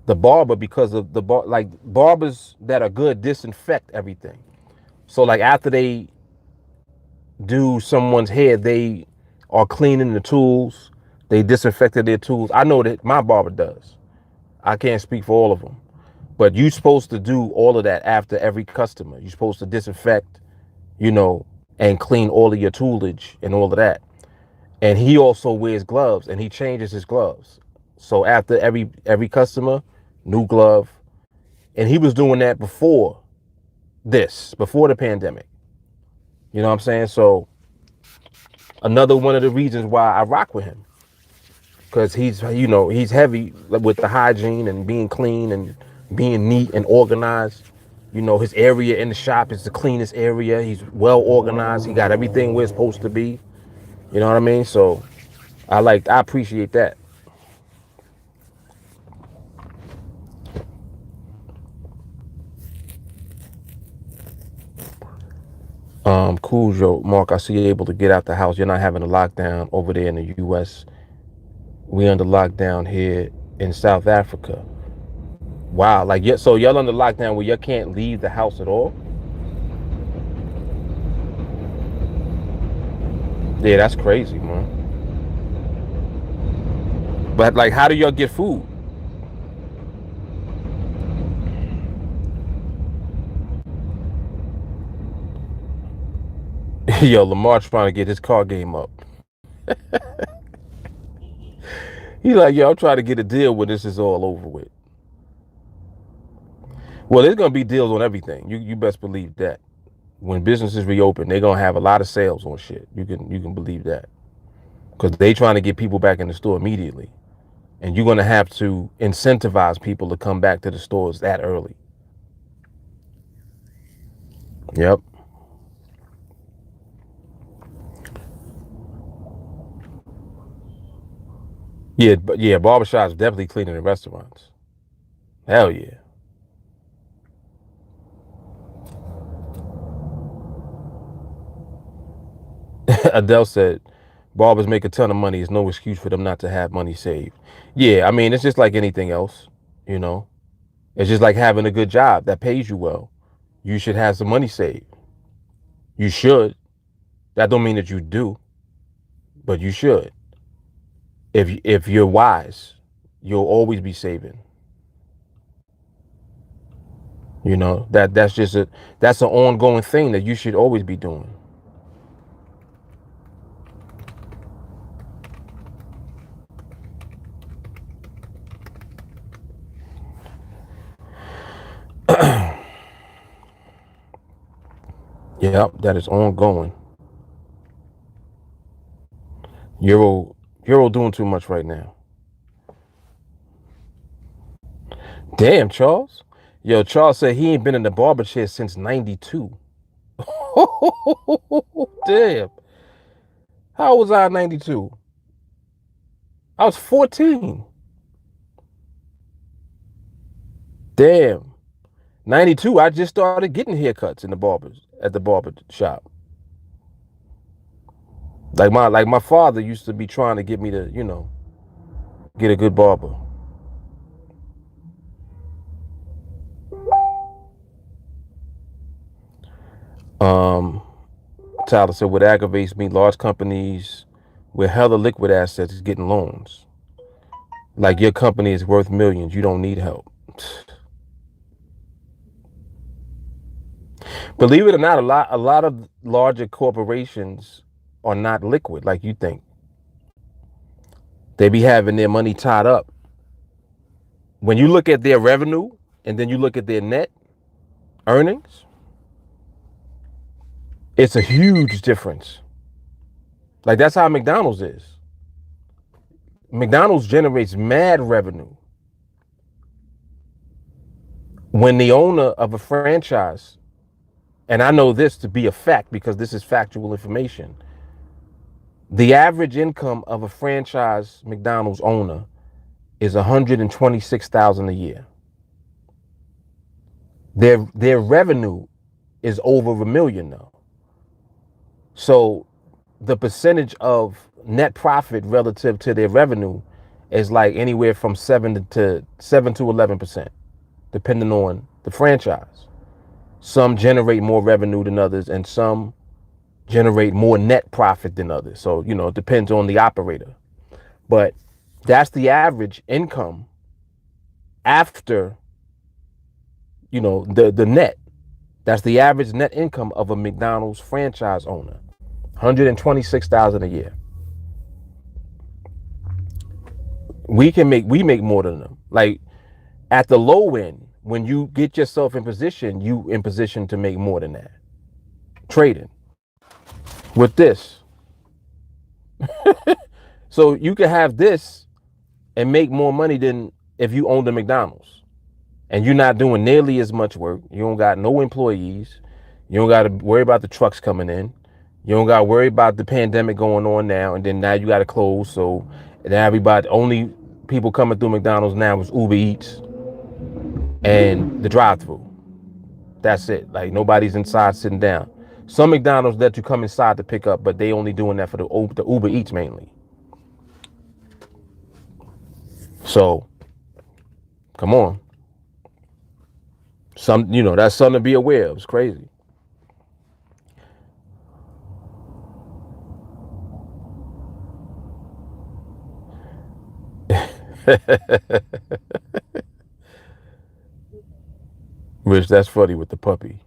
the barber because of like barbers that are good disinfect everything. So like after they do someone's hair, they are cleaning the tools. They disinfected their tools. I know that my barber does. I can't speak for all of them. But you're supposed to do all of that after every customer. You're supposed to disinfect, and clean all of your toolage and all of that. And he also wears gloves and he changes his gloves. So after every customer, new glove. And he was doing that before the pandemic. You know what I'm saying? So another one of the reasons why I rock with him, because he's heavy with the hygiene and being clean and being neat and organized. His area in the shop is the cleanest area. He's well organized. He got everything where it's supposed to be. You know what I mean? So I appreciate that. Cool, Joe. Mark, I see you're able to get out the house. You're not having a lockdown over there in the U.S. We under lockdown here in South Africa. Wow, like yeah, so y'all under lockdown where you can't leave the house at all? Yeah, that's crazy, man. But like, how do y'all get food? Yo, Lamar trying to get his car game up. He's like, yo, I'm trying to get a deal when this is all over with. Well, there's gonna be deals on everything. You best believe that. When businesses reopen, they're gonna have a lot of sales on shit. You can believe that. Because they trying to get people back in the store immediately. And you're gonna have to incentivize people to come back to the stores that early. Yep. Yeah, but yeah, barbershops definitely cleaner than restaurants. Hell yeah. Adele said, barbers make a ton of money. It's no excuse for them not to have money saved. Yeah, I mean, it's just like anything else, you know. It's just like having a good job that pays you well. You should have some money saved. You should. That don't mean that you do, but you should. If you're wise, you'll always be saving. That's an ongoing thing that you should always be doing. Yep, that is ongoing. Euro doing too much right now. Damn, Charles. Yo, Charles said he ain't been in the barber chair since '92. Damn. How old was I in '92? I was 14. Damn. '92, I just started getting haircuts in the barbers at the barber shop. Like my father used to be trying to get me to, get a good barber. Um, Tyler said, what aggravates me, large companies with hella liquid assets getting loans. Like your company is worth millions. You don't need help. Believe it or not, a lot of larger corporations are not liquid like you think. They be having their money tied up. When you look at their revenue and then you look at their net earnings, it's a huge difference. Like that's how McDonald's is. McDonald's generates mad revenue when the owner of a franchise, and I know this to be a fact because this is factual information, the average income of a franchise McDonald's owner is $126,000 a year. Their revenue is over $1 million though. So the percentage of net profit relative to their revenue is like anywhere from 7 to 11%, depending on the franchise. Some generate more revenue than others, and some generate more net profit than others. So, it depends on the operator. But that's the average income after, the net. That's the average net income of a McDonald's franchise owner. 126,000 a year. We make more than them. Like at the low end, when you get yourself in position, you in position to make more than that. Trading with this. So you can have this and make more money than if you owned a McDonald's. And you're not doing nearly as much work. You don't got no employees. You don't got to worry about the trucks coming in. You don't got to worry about the pandemic going on now, and then now you got to close. So now everybody, only people coming through McDonald's now is Uber Eats and the drive-through. That's it. Like nobody's inside sitting down. Some McDonald's let you come inside to pick up, but they only doing that for the Uber Eats mainly. So, come on. That's something to be aware of. It's crazy. Rich, that's funny with the puppy.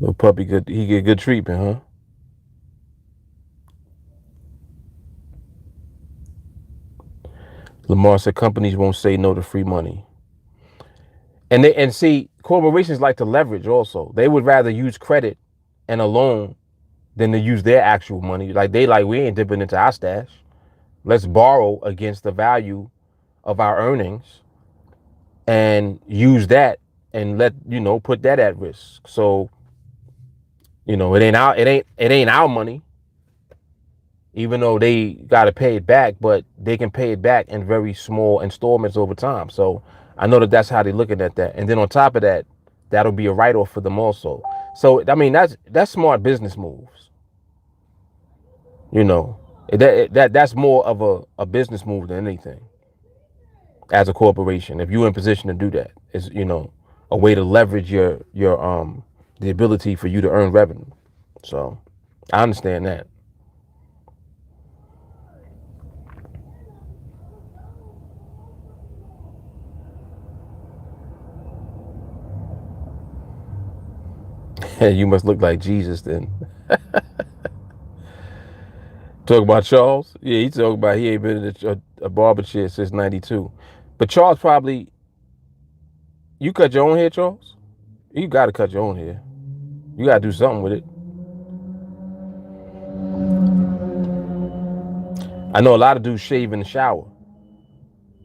Little puppy, he get good treatment, huh? Lamar said companies won't say no to free money. And see, corporations like to leverage also. They would rather use credit and a loan than to use their actual money. Like we ain't dipping into our stash. Let's borrow against the value of our earnings and use that and put that at risk. So, it ain't our money, even though they got to pay it back, but they can pay it back in very small installments over time. So I know that's how they're looking at that. And then on top of that, that'll be a write-off for them also. So, I mean, that's smart business moves. That's more of a business move than anything. As a corporation, if you're in position to do that, is a way to leverage your the ability for you to earn revenue. So I understand that. You must look like Jesus then. Talk about Charles? Yeah, he talk about he ain't been in a barber chair since '92. But Charles probably, you cut your own hair, Charles? You got to cut your own hair. You got to do something with it. I know a lot of dudes shave in the shower.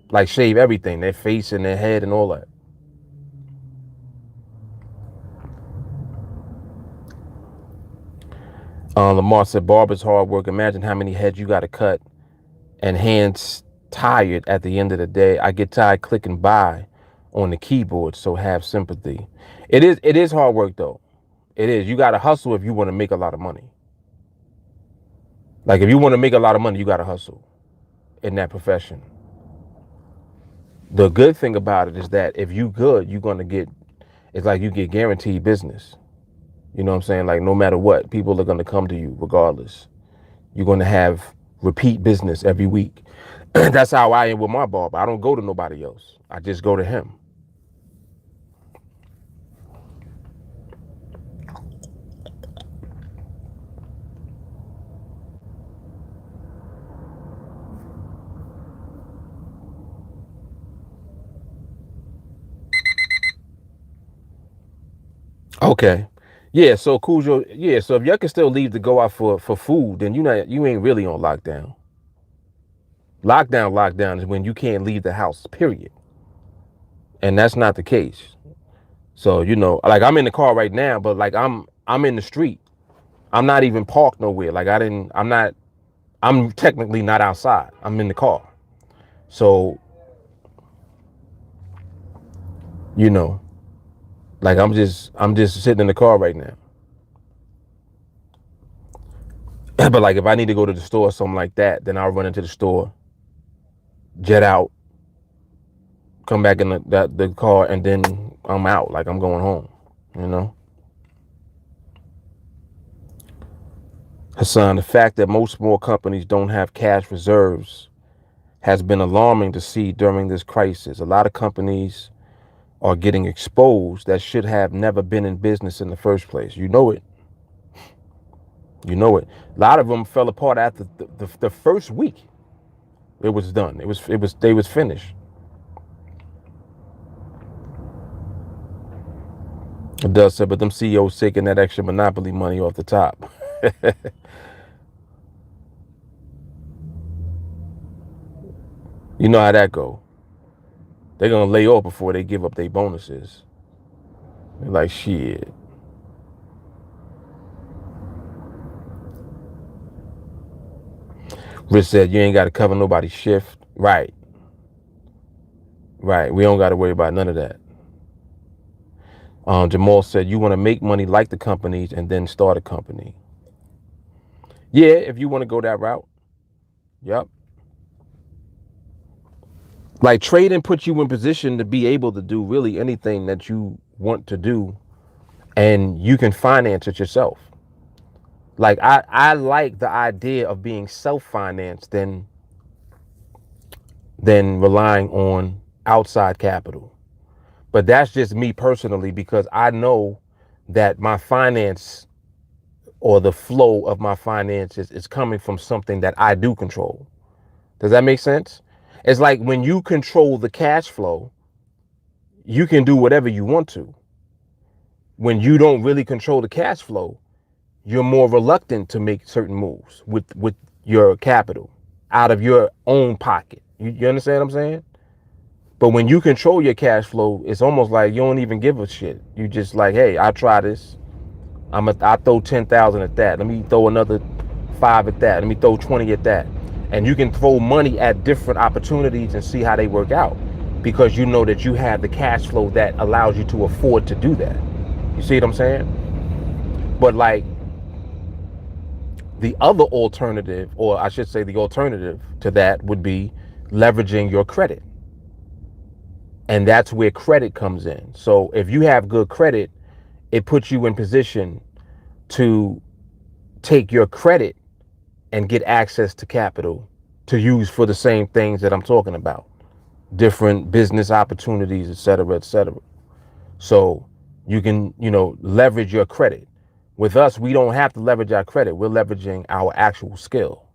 Like shave everything, their face and their head and all that. Lamar said, barber's hard work. Imagine how many heads you got to cut and hands tired at the end of the day. I get tired clicking buy on the keyboard, so have sympathy. It is hard work though. It is. You got to hustle if you want to make a lot of money. Like if you want to make a lot of money, you got to hustle in that profession. The good thing about it is that if you good, you're going to get, it's like you get guaranteed business. You know what I'm saying? Like no matter what, people are going to come to you regardless. You're going to have repeat business every week. That's how I am with my barber. I don't go to nobody else. I just go to him. Okay. Yeah, so Cujo, yeah, so if y'all can still leave to go out for food, then you ain't really on lockdown. Lockdown is when you can't leave the house, period. And that's not the case. So, like I'm in the car right now, but like I'm in the street. I'm not even parked nowhere. Like I'm technically not outside. I'm in the car. So, like I'm just sitting in the car right now. But like if I need to go to the store or something like that, then I'll run into the store, jet out, come back in the car, and then I'm out. Like I'm going home, Hassan, the fact that most small companies don't have cash reserves has been alarming to see during this crisis. A lot of companies are getting exposed that should have never been in business in the first place. You know it. You know it. A lot of them fell apart after the first week. It was done. They was finished. It does say, but them CEOs taking that extra monopoly money off the top. You know how that go. They're gonna lay off before they give up their bonuses. They're like, shit. Rich said, you ain't got to cover nobody's shift. Right. Right. We don't got to worry about none of that. Jamal said, you want to make money like the companies and then start a company. Yeah, if you want to go that route. Yep. Like trading puts you in position to be able to do really anything that you want to do, and you can finance it yourself. Like I like the idea of being self-financed than relying on outside capital. But that's just me personally, because I know that my finance or the flow of my finances is coming from something that I do control. Does that make sense? It's like when you control the cash flow, you can do whatever you want to. When you don't really control the cash flow, you're more reluctant to make certain moves with your capital out of your own pocket. You understand what I'm saying? But when you control your cash flow, it's almost like you don't even give a shit. You just like, hey, I'll try this. I throw 10,000 at that. Let me throw another 5 at that. Let me throw 20 at that. And you can throw money at different opportunities and see how they work out, because you know that you have the cash flow that allows you to afford to do that. You see what I'm saying? But like the other alternative, or I should say the alternative to that, would be leveraging your credit. And that's where credit comes in. So if you have good credit, it puts you in position to take your credit and get access to capital to use for the same things that I'm talking about, different business opportunities, et cetera, et cetera. So you can, leverage your credit. With us, we don't have to leverage our credit. We're leveraging our actual skill.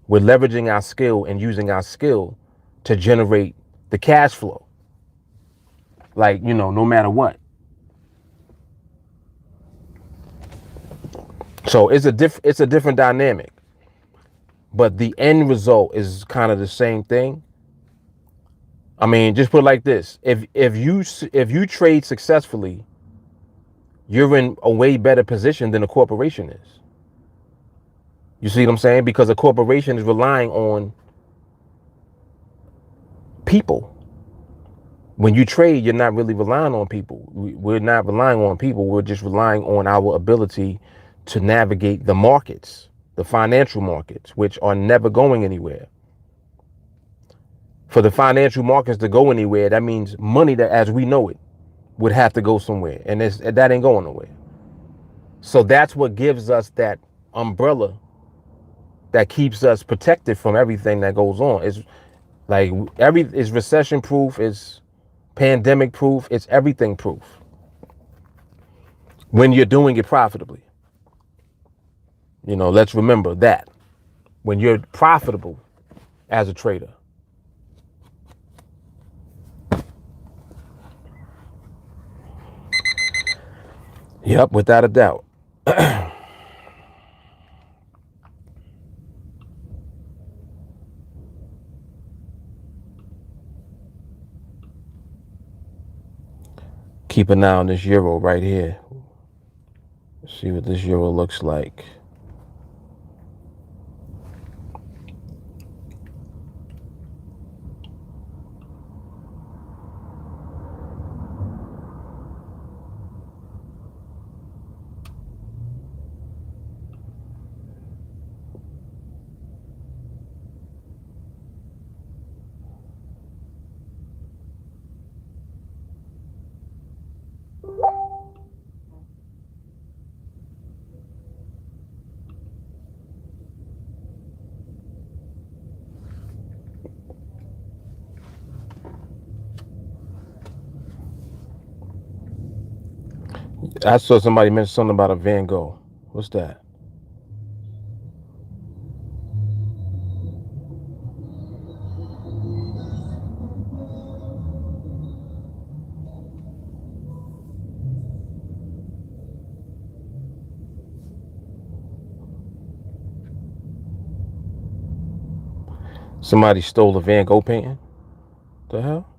We're leveraging our skill and using our skill to generate the cash flow. Like, no matter what. So it's a different dynamic, but the end result is kind of the same thing. I mean, just put it like this: if you trade successfully, you're in a way better position than a corporation is. You see what I'm saying? Because a corporation is relying on people. When you trade, you're not really relying on people. We're not relying on people. We're just relying on our ability to navigate the markets, the financial markets, which are never going anywhere. For the financial markets to go anywhere, that means money that, as we know it, would have to go somewhere, and that ain't going nowhere. So that's what gives us that umbrella that keeps us protected from everything that goes on. It's like is recession proof, it's pandemic proof, it's everything proof when you're doing it profitably. Let's remember that when you're profitable as a trader. Yep, without a doubt. Keep an eye on this euro right here. See what this euro looks like. I saw somebody mention something about a Van Gogh. What's that? Somebody stole a Van Gogh painting? The hell?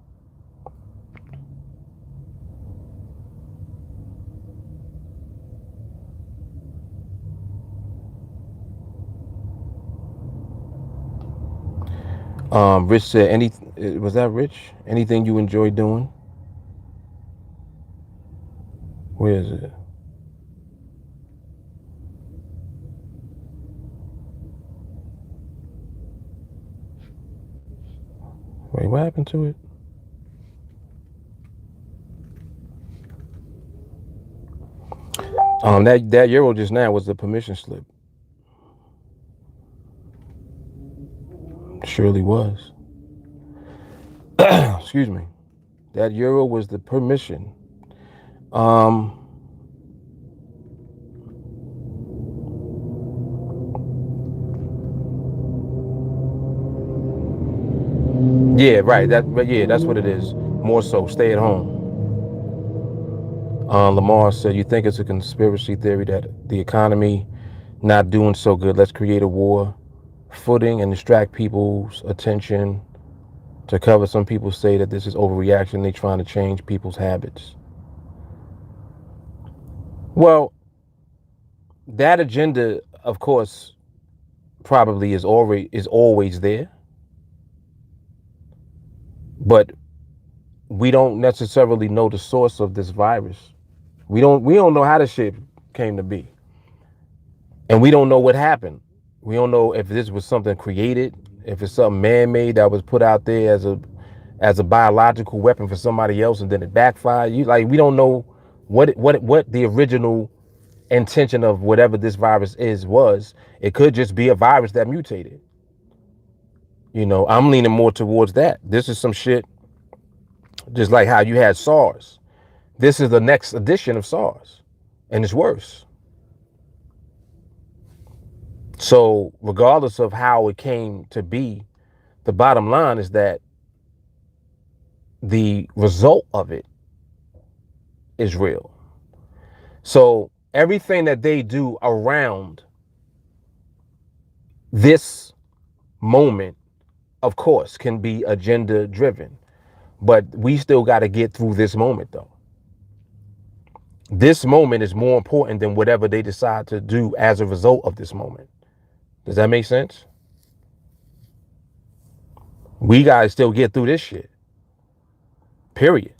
Rich said, "Any was that Rich? Anything you enjoy doing? Where is it? Wait, what happened to it? That euro just now was the permission slip. Surely was. Excuse me. That euro was the permission. Um, yeah, right. That's what it is. More so, stay at home. Lamar said, "You think it's a conspiracy theory that the economy not doing so good? Let's create a war footing and distract people's attention to cover. Some people say that this is overreaction. They're trying to change people's habits." Well, that agenda, of course, probably is always there, but we don't necessarily know the source of this virus. We don't know how this shit came to be, and we don't know what happened. We don't know if this was something created, if it's something man-made that was put out there as a biological weapon for somebody else, and then it backfired. We don't know what the original intention of whatever this virus was. It could just be a virus that mutated. I'm leaning more towards that. This is some shit, just like how you had SARS. This is the next edition of SARS, and it's worse. So, regardless of how it came to be, the bottom line is that the result of it is real. So, everything that they do around this moment, of course, can be agenda driven. But we still got to get through this moment, though. This moment is more important than whatever they decide to do as a result of this moment. Does that make sense? We got to still get through this shit. Period.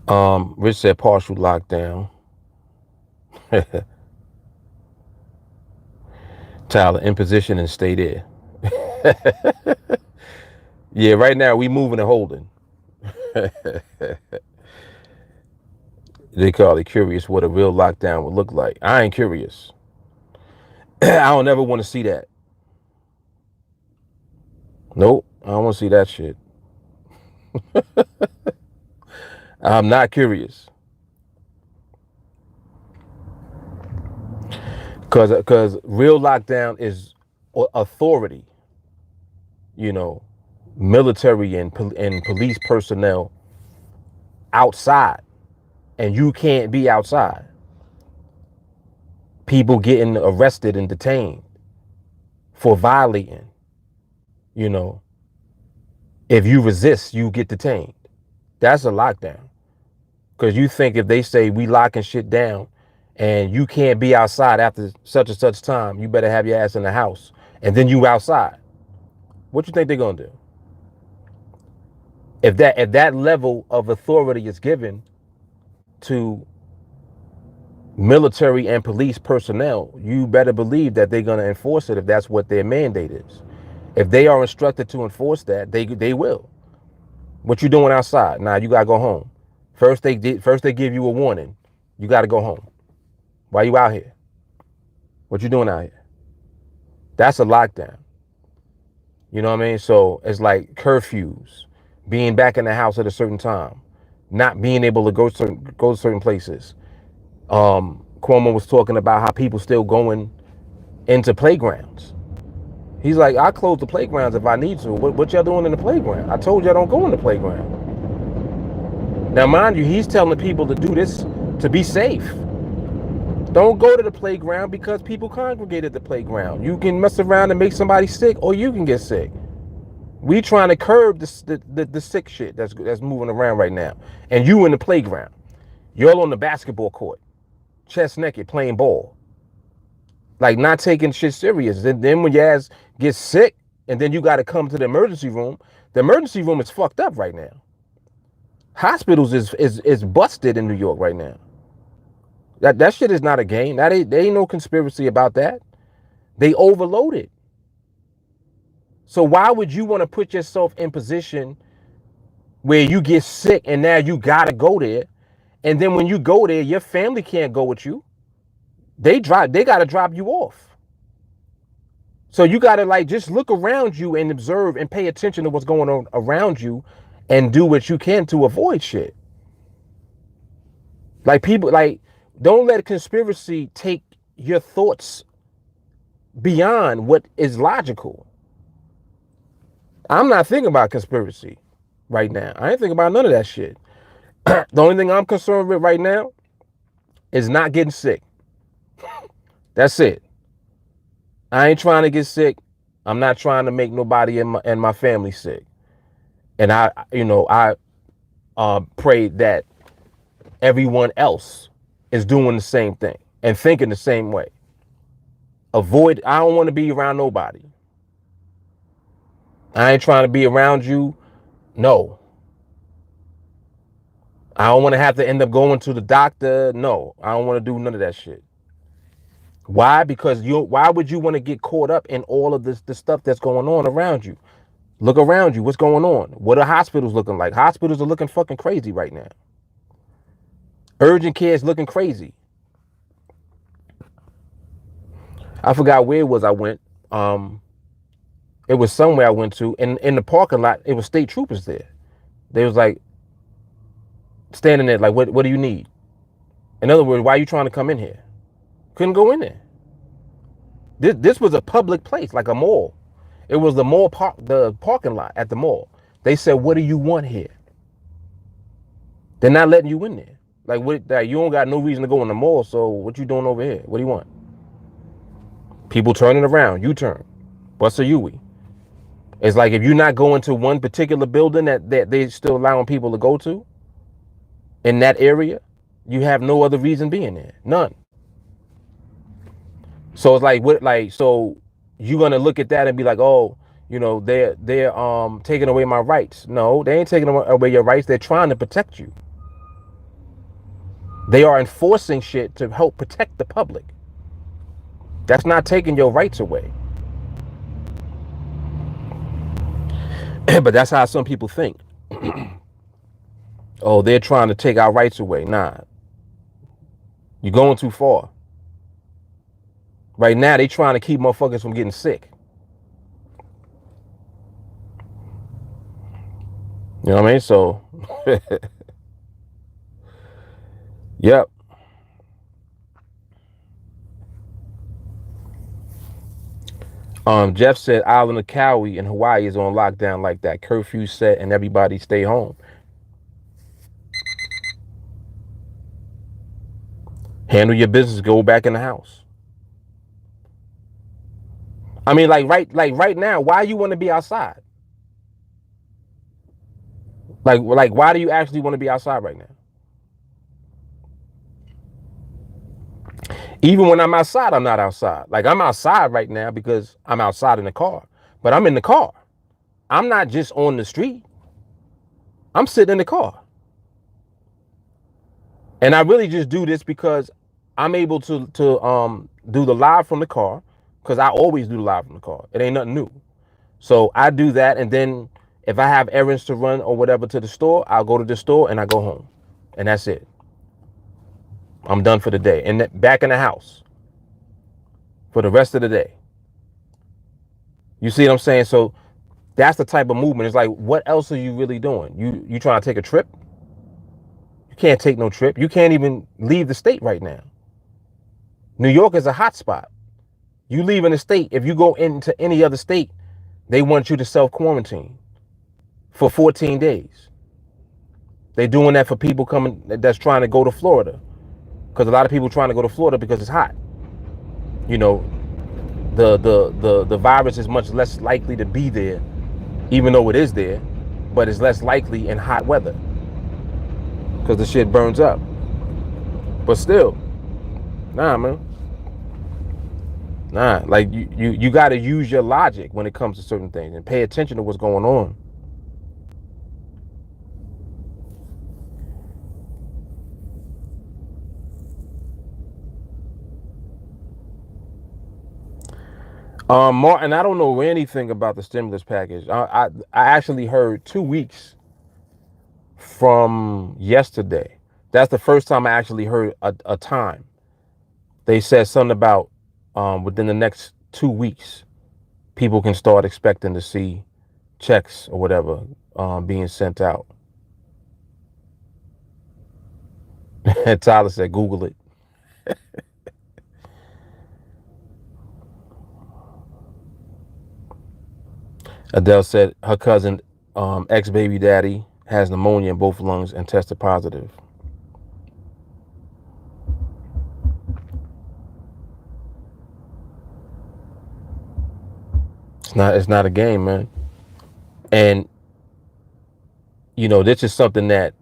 Rich said partial lockdown. Tyler, in position and stay there. Yeah, right now we moving and holding. They call it curious what a real lockdown would look like. I ain't curious. I don't ever want to see that. Nope, I don't want to see that shit. I'm not curious. Because real lockdown is authority, you know, military and police personnel outside, and you can't be outside. People getting arrested and detained for violating, you know. If you resist, you get detained. That's a lockdown. Because you think if they say we locking shit down and you can't be outside after such and such time, you better have your ass in the house. And then you outside. What you think they're gonna do? If that level of authority is given to military and police personnel, you better believe that they're gonna enforce it if that's what their mandate is. If they are instructed to enforce that, they will. What you doing outside? Nah, you gotta go home. First they give you a warning. You gotta go home. Why you out here? What you doing out here? That's a lockdown. You know what I mean? So it's like curfews, being back in the house at a certain time, not being able to go to certain places. Cuomo was talking about how people still going into playgrounds. He's like, I close the playgrounds if I need to. What y'all doing in the playground? I told y'all don't go in the playground. Now, mind you, he's telling people to do this to be safe. Don't go to the playground because people congregate at the playground. You can mess around and make somebody sick, or you can get sick. We trying to curb the sick shit that's moving around right now. And you in the playground. You're on the basketball court, chest naked, playing ball. Like, not taking shit serious. And then when your ass gets sick, and then you got to come to the emergency room is fucked up right now. Hospitals is busted in New York right now. That shit is not a game. There ain't no conspiracy about that. They overloaded. So why would you want to put yourself in position where you get sick and now you gotta go there, and then when you go there, your family can't go with you. They gotta drop you off. So you gotta like just look around you and observe and pay attention to what's going on around you, and do what you can to avoid shit. Like, people, like, don't let a conspiracy take your thoughts beyond what is logical. I'm not thinking about conspiracy right now. I ain't thinking about none of that shit. The only thing I'm concerned with right now is not getting sick. That's it. I ain't trying to get sick. I'm not trying to make nobody in my family sick. And I pray that everyone else is doing the same thing and thinking the same way. I don't want to be around nobody. I ain't trying to be around you. No. I don't want to have to end up going to the doctor. No, I don't want to do none of that shit. Why? Because why would you want to get caught up in all of the stuff that's going on around you? Look around you. What's going on? What are hospitals looking like? Hospitals are looking fucking crazy right now. Urgent care is looking crazy. I forgot where it was I went. It was somewhere I went to. In the parking lot, it was state troopers there. They was like standing there like, what do you need? In other words, why are you trying to come in here? Couldn't go in there. This was a public place, like a mall. It was the parking lot at the mall. They said, what do you want here? They're not letting you in there. Like, you don't got no reason to go in the mall, so what you doing over here? What do you want? People turning around, U-turn. What's a Yui? It's like, if you're not going to one particular building that they still allowing people to go to in that area, you have no other reason being there. None. So it's like, so you're gonna look at that and be like, oh, they're taking away my rights. No, they ain't taking away your rights. They're trying to protect you. They are enforcing shit to help protect the public. That's not taking your rights away. But that's how some people think. Oh, they're trying to take our rights away. Nah, you're going too far. Right now, they trying to keep motherfuckers from getting sick. You know what I mean? So, yep. Jeff said Island of Kauai in Hawaii is on lockdown like that. Curfew set and everybody stay home. Handle your business. Go back in the house. I mean, like right now, why you want to be outside? Like why do you actually want to be outside right now? Even when I'm outside, I'm not outside. Like, I'm outside right now because I'm outside in the car. But I'm in the car. I'm not just on the street. I'm sitting in the car. And I really just do this because I'm able to do the live from the car, because I always do the live from the car. It ain't nothing new. So I do that, and then if I have errands to run or whatever to the store, I'll go to the store and I go home. And that's it. I'm done for the day. And back in the house for the rest of the day. You see what I'm saying? So That's the type of movement. It's like, what else are you really doing? You trying to take a trip? You can't take no trip. You can't even leave the state right now. New York is a hot spot. You leave in the state, if you go into any other state, they want you to self-quarantine for 14 days. They're doing that for people coming that's trying to go to Florida. Because a lot of people trying to go to Florida because it's hot. You know, the virus is much less likely to be there, even though it is there, but it's less likely in hot weather because the shit burns up. But still, nah, man. Nah, like you got to use your logic when it comes to certain things and pay attention to what's going on. Martin, I don't know anything about the stimulus package. I actually heard 2 weeks from yesterday. That's the first time I actually heard a time. They said something about within the next 2 weeks, people can start expecting to see checks or whatever being sent out. Tyler said, Google it. Adele said her cousin, ex-baby daddy, has pneumonia in both lungs and tested positive. It's not a game, man. And you know, this is something that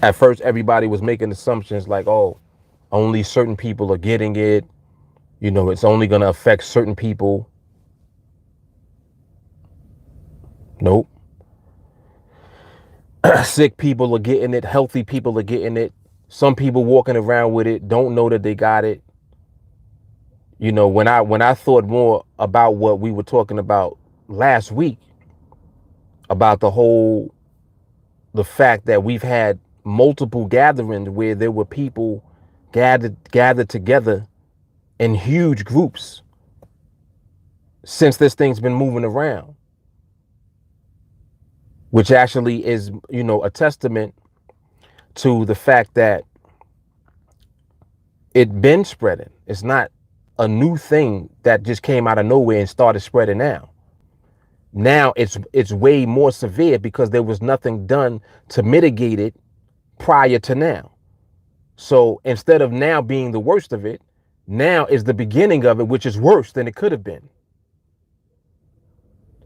at first everybody was making assumptions like, oh, only certain people are getting it. You know, it's only going to affect certain people. Nope. Sick people are getting it. Healthy people are getting it. Some people walking around with it don't know that they got it. You know, when I thought more about what we were talking about last week, about the fact that we've had multiple gatherings where there were people gathered together in huge groups since this thing's been moving around, which actually is, you know, a testament to the fact that it been spreading. It's not a new thing that just came out of nowhere and started spreading now. Now it's way more severe because there was nothing done to mitigate it prior to now. So instead of now being the worst of it, now is the beginning of it, which is worse than it could have been.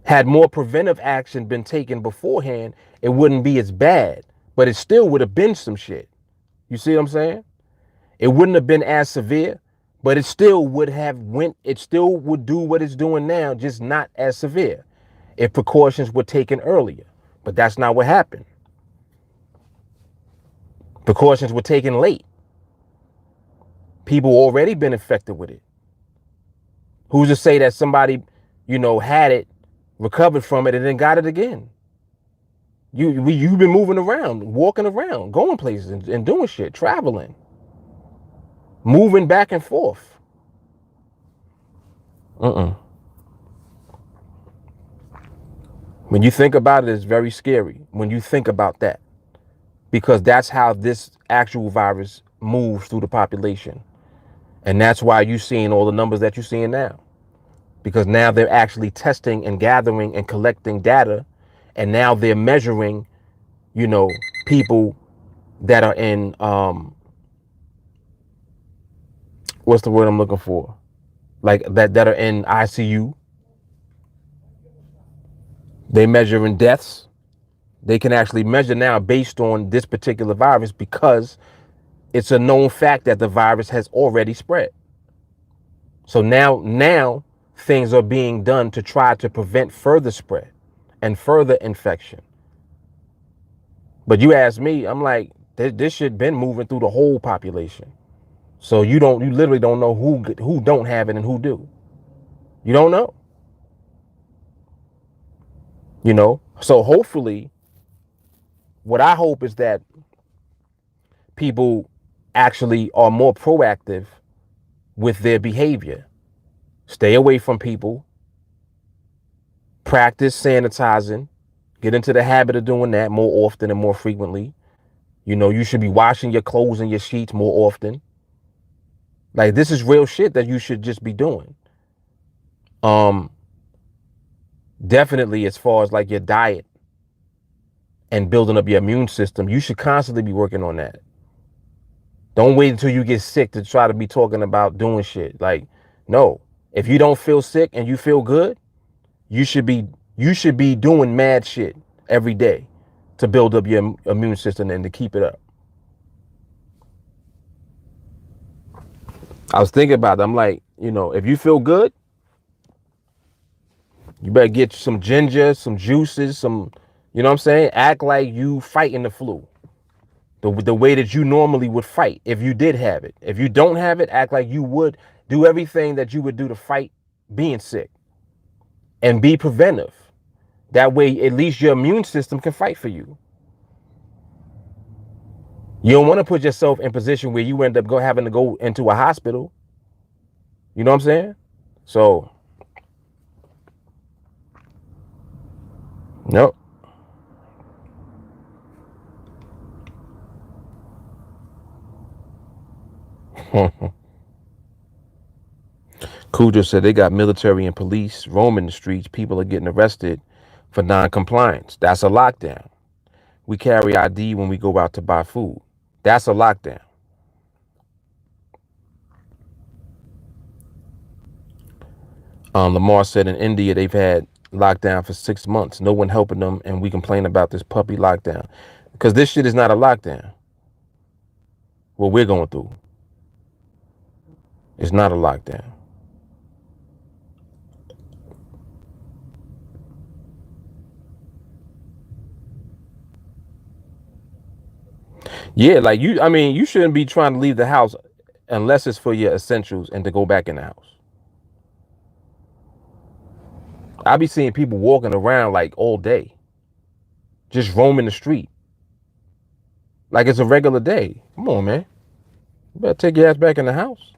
Had more preventive action been taken beforehand, it wouldn't be as bad, but it still would have been some shit. You see what I'm saying? It wouldn't have been as severe, but it still would do what it's doing now, just not as severe if precautions were taken earlier. But that's not what happened. Precautions were taken late. People already been infected with it. Who's to say that somebody, you know, had it, recovered from it, and then got it again? You've been moving around, walking around, going places and doing shit, traveling, moving back and forth. When you think about it, it's very scary when you think about that, because that's how this actual virus moves through the population. And that's why you're seeing all the numbers that you're seeing now, because now they're actually testing and gathering and collecting data. And now they're measuring, you know, people that are in, what's the word I'm looking for? Like that are in ICU. They measuring deaths. They can actually measure now based on this particular virus because it's a known fact that the virus has already spread. So now things are being done to try to prevent further spread and further infection. But you ask me, I'm like, this shit been moving through the whole population. So you literally don't know who don't have it and who do. You don't know. You know? So hopefully, what I hope is that people actually are more proactive with their behavior. Stay away from people. Practice sanitizing. Get into the habit of doing that more often and more frequently. You know, you should be washing your clothes and your sheets more often. Like, this is real shit that you should just be doing. Um, Definitely, as far as like your diet and building up your immune system, you should constantly be working on that. Don't wait until you get sick to try to be talking about doing shit. Like, no. If you don't feel sick and you feel good, you should be doing mad shit every day to build up your immune system and to keep it up. I was thinking about it. I'm like, you know, if you feel good, you better get some ginger, some juices, some, you know what I'm saying? Act like you fighting the flu. The way that you normally would fight if you did have it. If you don't have it, act like you would. Do everything that you would do to fight being sick and be preventive. That way, at least your immune system can fight for you. You don't want to put yourself in a position where you end up having to go into a hospital. You know what I'm saying? So, no. Cujo said they got military and police roaming the streets. People are getting arrested for non-compliance. That's a lockdown. We carry ID when we go out to buy food. That's a lockdown. Lamar said in India they've had lockdown for 6 months. No one helping them, and we complain about this puppy lockdown because this shit is not a lockdown. What we're going through is not a lockdown. Yeah, like I mean, you shouldn't be trying to leave the house unless it's for your essentials and to go back in the house. I be seeing people walking around like all day, just roaming the street. Like it's a regular day. Come on, man. You better take your ass back in the house.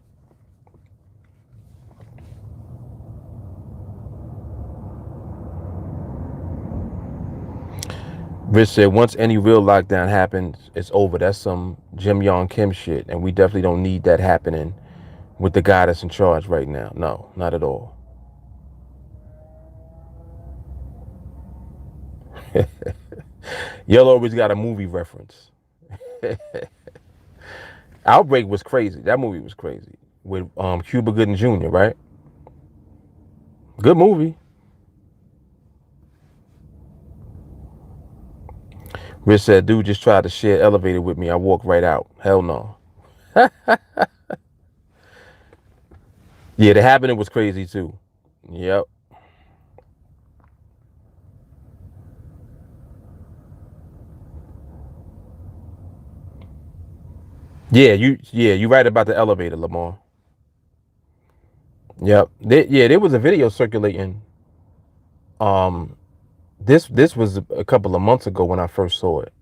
Rich said once any real lockdown happens, it's over. That's some Jim Yong Kim shit. And we definitely don't need that happening with the guy that's in charge right now. No, not at all. Y'all always got a movie reference. Outbreak was crazy. That movie was crazy. With Cuba Gooding Jr., right? Good movie. Rich said, dude just tried to share elevator with me. I walked right out. Hell no. Yeah, the happening was crazy too. Yep. You right about the elevator, Lamar. Yep. There was a video circulating. Um, this was a couple of months ago when I first saw it.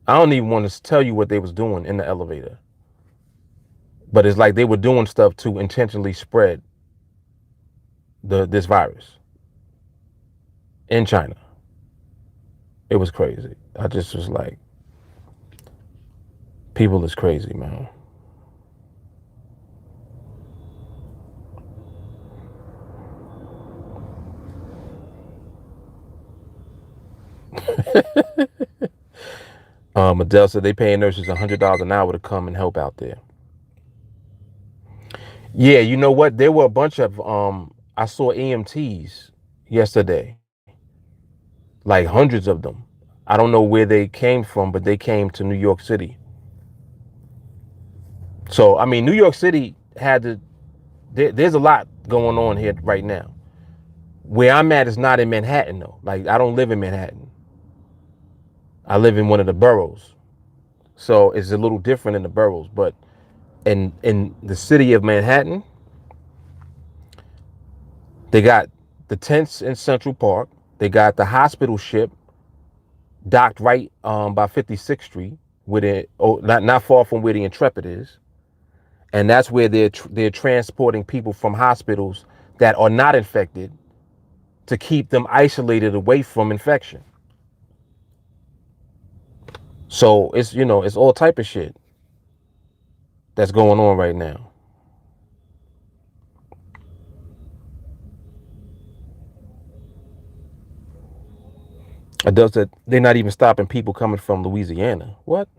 I don't even want to tell you what they was doing in the elevator. But it's like they were doing stuff to intentionally spread this virus in China. It was crazy. I just was like, people is crazy, man. Adele said they paying nurses $100 an hour to come and help out there. Yeah, you know what? There were a bunch of I saw EMTs yesterday, like hundreds of them. I don't know where they came from, but they came to New York City. So I mean, New York City had to. There's a lot going on here right now. Where I'm at is not in Manhattan though. Like I don't live in Manhattan. I live in one of the boroughs, so it's a little different in the boroughs. But in the city of Manhattan, they got the tents in Central Park. They got the hospital ship docked right by 56th Street, with it not far from where the Intrepid is, and that's where they're transporting people from hospitals that are not infected to keep them isolated away from infection. So it's, it's all type of shit that's going on right now. It does that. They're not even stopping people coming from Louisiana. What?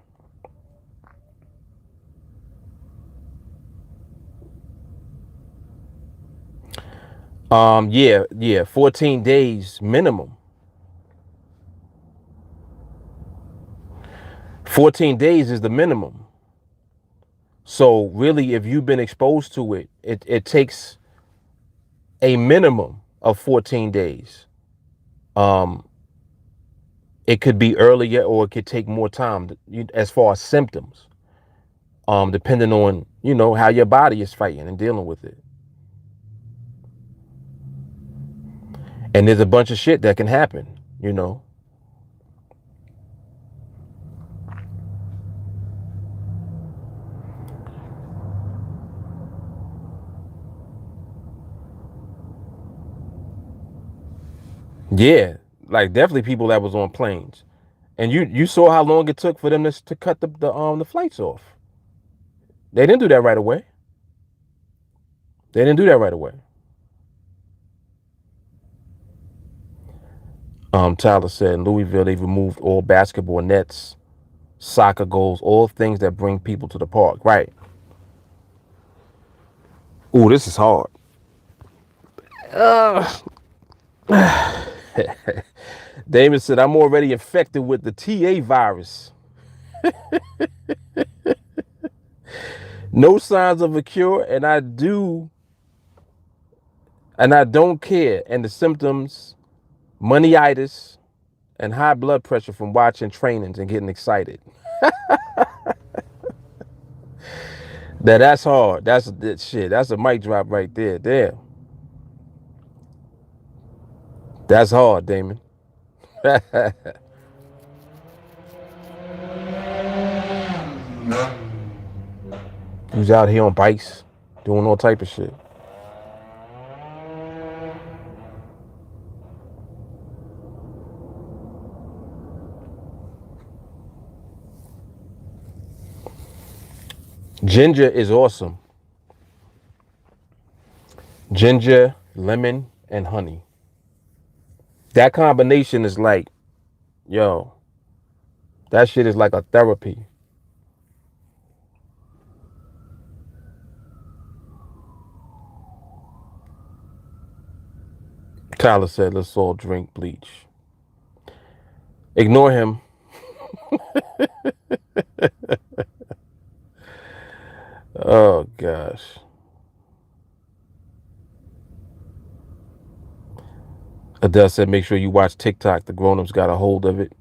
Yeah, 14 days minimum. 14 days is the minimum. So really, if you've been exposed to it, it takes a minimum of 14 days. It could be earlier or it could take more time as far as symptoms, depending on, how your body is fighting and dealing with it. And there's a bunch of shit that can happen, Yeah, like definitely people that was on planes. And you saw how long it took for them to cut the flights off. They didn't do that right away. They didn't do that right away. Tyler said in Louisville they've removed all basketball nets, soccer goals, all things that bring people to the park. Right. Ooh, this is hard. Damon said I'm already infected with the TA virus. No signs of a cure, and I don't care. And the symptoms, moneitis, and high blood pressure from watching trainings and getting excited. That's hard. That's shit. That's a mic drop right there. Damn. That's hard, Damon. Who's out here on bikes, doing all type of shit. Ginger is awesome. Ginger, lemon, and honey. That combination is like, yo, that shit is like a therapy. Tyler said, let's all drink bleach. Ignore him. Oh, gosh. Adele said, make sure you watch TikTok. The grown-ups got a hold of it.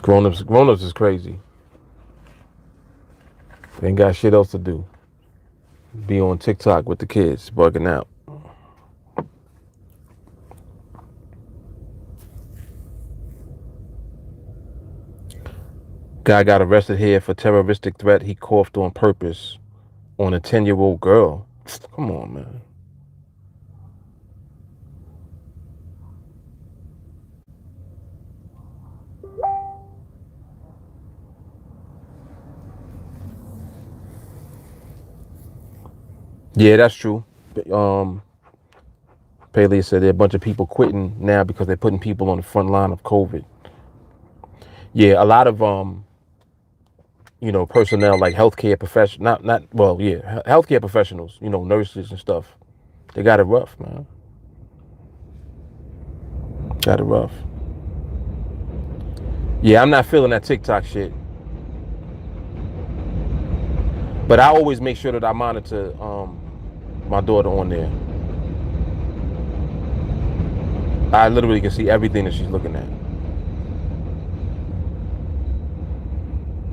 Grown-ups is crazy. They ain't got shit else to do. Be on TikTok with the kids, bugging out. Guy got arrested here for terroristic threat. He coughed on purpose on a 10-year-old girl. Come on, man. Yeah, that's true. Paley said there are a bunch of people quitting now because they're putting people on the front line of COVID. Yeah, a lot of personnel like healthcare professionals, healthcare professionals, nurses and stuff. They got it rough, man. Got it rough. Yeah, I'm not feeling that TikTok shit. But I always make sure that I monitor my daughter on there. I literally can see everything that she's looking at.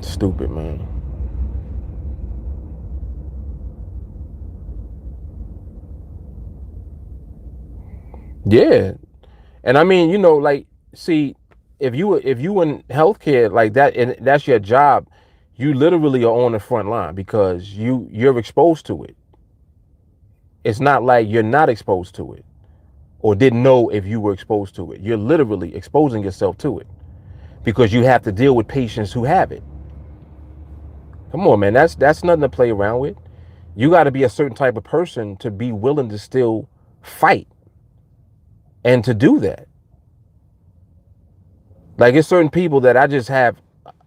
Stupid, man. Yeah. And I mean, see, if you in healthcare like that and that's your job, you literally are on the front line because you're exposed to it. it's not like you're not exposed to it or didn't know if you were exposed to it. You're literally exposing yourself to it because you have to deal with patients who have it. Come on, man. That's nothing to play around with. You got to be a certain type of person to be willing to still fight and to do that. Like, it's certain people that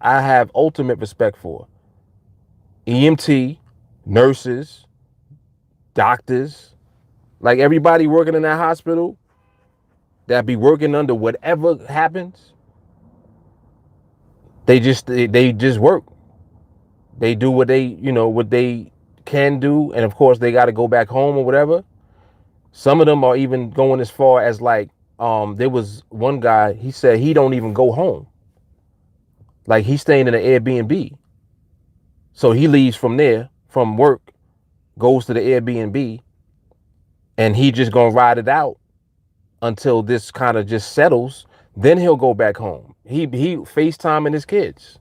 I have ultimate respect for. EMT, nurses, doctors, like everybody working in that hospital that be working under whatever happens. They just work. They do what what they can do, and of course they got to go back home or whatever. Some of them are even going as far as like, there was one guy, he said he don't even go home. Like, he's staying in an Airbnb. So he leaves from there, from work, goes to the Airbnb, and he just gonna ride it out until this kind of just settles. Then he'll go back home. He FaceTiming his kids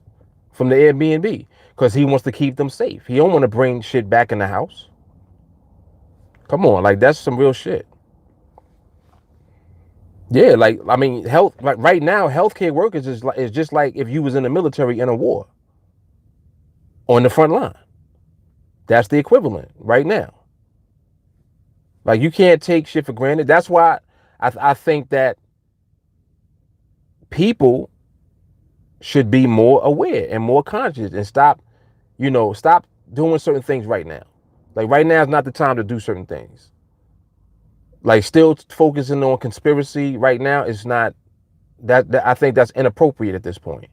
from the Airbnb because he wants to keep them safe. He don't want to bring shit back in the house. Come on, like, that's some real shit. Yeah, like, I mean, health, like right now, healthcare workers is just like if you was in the military in a war on the front line. That's the equivalent right now. Like, you can't take shit for granted. That's why I think that people should be more aware and more conscious and stop doing certain things right now. Like, right now is not the time to do certain things. Like, still focusing on conspiracy right now is not that I think that's inappropriate at this point.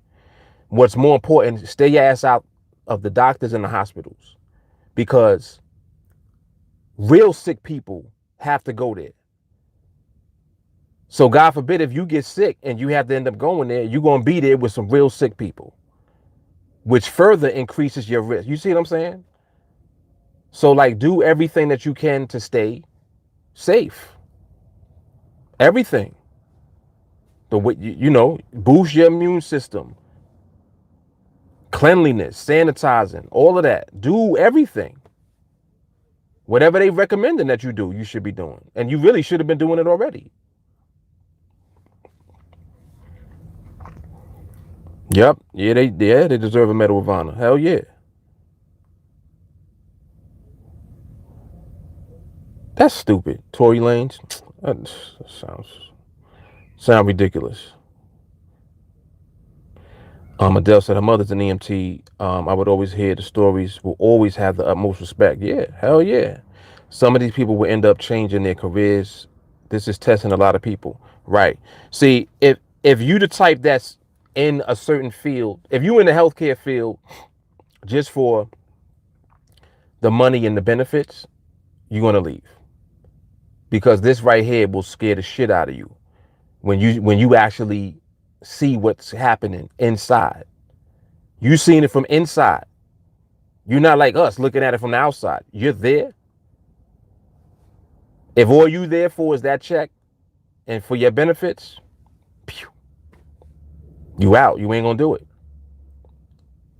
What's more important, stay your ass out of the doctors and the hospitals, because real sick people have to go there. So God forbid if you get sick and you have to end up going there, you're going to be there with some real sick people, which further increases your risk. You see what I'm saying? So, like, do everything that you can to stay safe. Everything. Boost your immune system, cleanliness, sanitizing, all of that. Do everything. Whatever they recommending that you do, you should be doing. And you really should have been doing it already. Yep. Yeah, they deserve a Medal of Honor. Hell yeah. That's stupid. Tory Lanez. That sounds ridiculous. Adele said her mother's an EMT. I would always hear the stories, will always have the utmost respect. Yeah, hell yeah. Some of these people will end up changing their careers. This is testing a lot of people. Right. See, if you the type that's in a certain field, if you in the healthcare field just for the money and the benefits, you're gonna leave. Because this right here will scare the shit out of you when you actually see what's happening inside. You seen it from inside. You're not like us looking at it from the outside. You're there. If all you there for is that check and for your benefits, you out. You ain't gonna do it.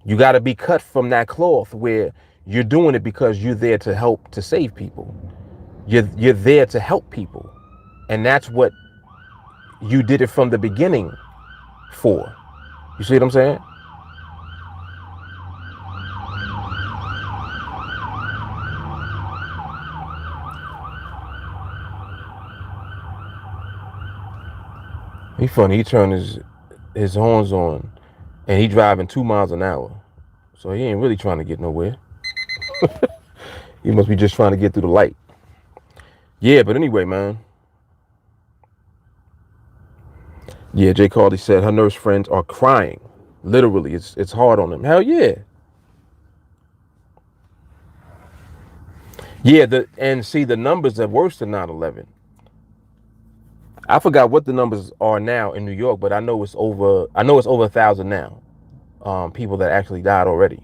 You got to be cut from that cloth where you're doing it because you're there to help, to save people. You're there to help people, and that's what you did it from the beginning for. You see what I'm saying? He funny. He turned his horns on, and he driving 2 miles an hour. So he ain't really trying to get nowhere. He must be just trying to get through the light. Yeah, but anyway, man. Yeah, Jay Carly said her nurse friends are crying. Literally, it's hard on them. Hell yeah. Yeah, and see, the numbers are worse than 9/11. I forgot what the numbers are now in New York, but I know it's over 1,000 now. People that actually died already.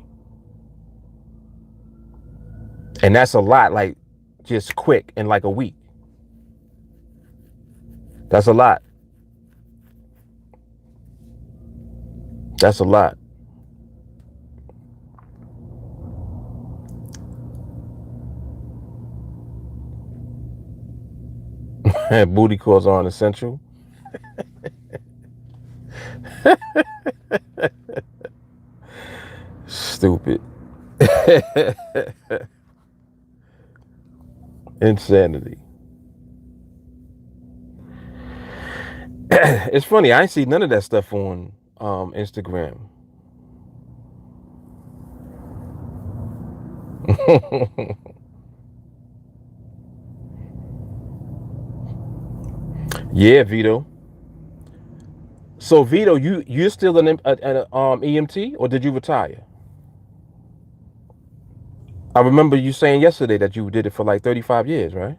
And that's a lot, like, just quick in like a week. That's a lot. That's a lot. Booty calls aren't essential. Stupid. Insanity. It's funny. I ain't see none of that stuff on Instagram. Yeah, Vito. So Vito, you're still an EMT, or did you retire? I remember you saying yesterday that you did it for like 35 years, right?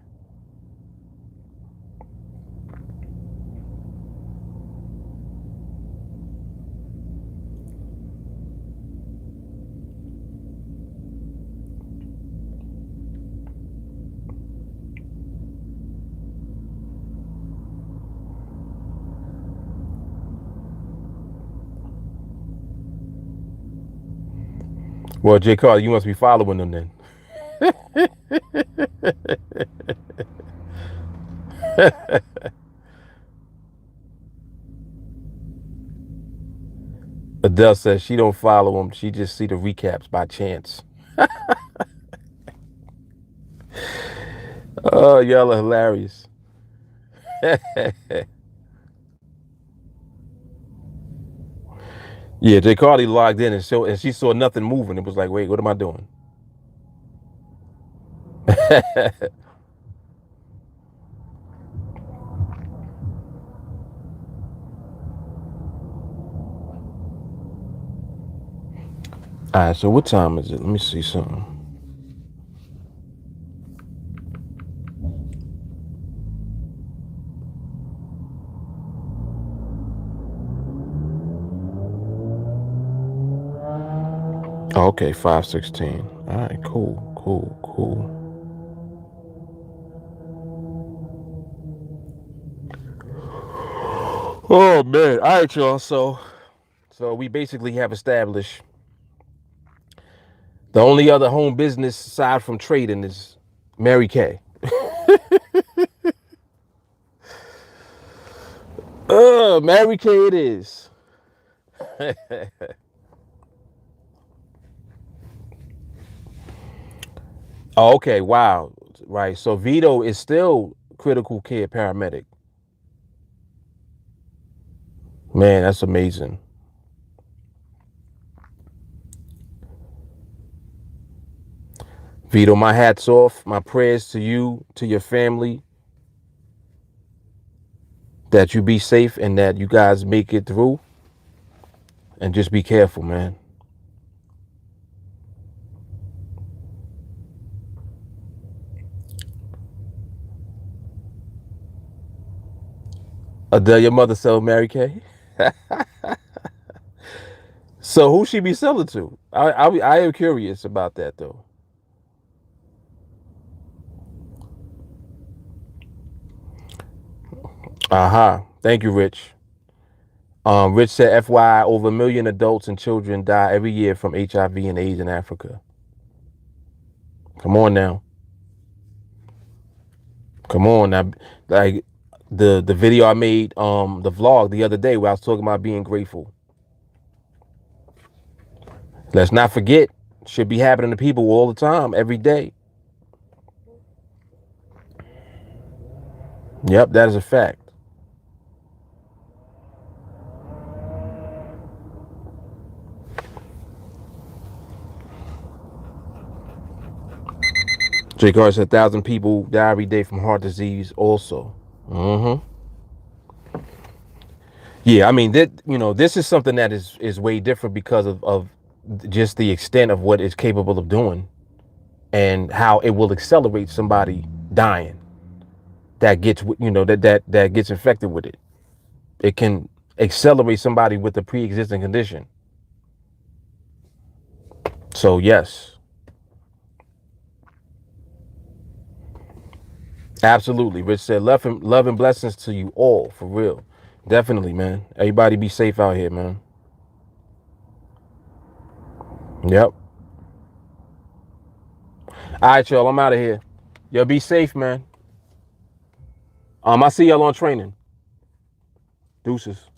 Well, J. Carter, you must be following them then. Adele says she don't follow them. She just see the recaps by chance. Oh, y'all are hilarious. Yeah, J. Cardi logged in and she saw nothing moving. It was like, wait, what am I doing? All right, so what time is it? Let me see something. Oh, okay, 5:16. All right, cool. Oh man, all right, y'all. So we basically have established the only other home business aside from trading is Mary Kay. Mary Kay it is. Oh, okay, wow. Right. So Vito is still critical care paramedic. Man, that's amazing. Vito, my hat's off. My prayers to you, to your family, that you be safe and that you guys make it through. And just be careful, man. Adele, your mother sell Mary Kay? So who she be selling to? I am curious about that though. Aha. Thank you, Rich. Rich said, FYI, over 1 million adults and children die every year from HIV and AIDS in Africa. Come on now. Come on now. Like the video I made, the vlog the other day where I was talking about being grateful. Let's not forget, should be happening to people all the time, every day. Yep, that is a fact. Jake Carter said 1,000 people die every day from heart disease also. Mm-hmm. Yeah, I mean that this is something that is way different because of just the extent of what it's capable of doing and how it will accelerate somebody dying that gets that gets infected with it. It can accelerate somebody with a pre-existing condition. So yes, absolutely. Rich said love and blessings to you all, for real. Definitely, man. Everybody be safe out here, man. Yep. All right, y'all. I'm out of here. Y'all be safe, man. I see y'all on training. Deuces.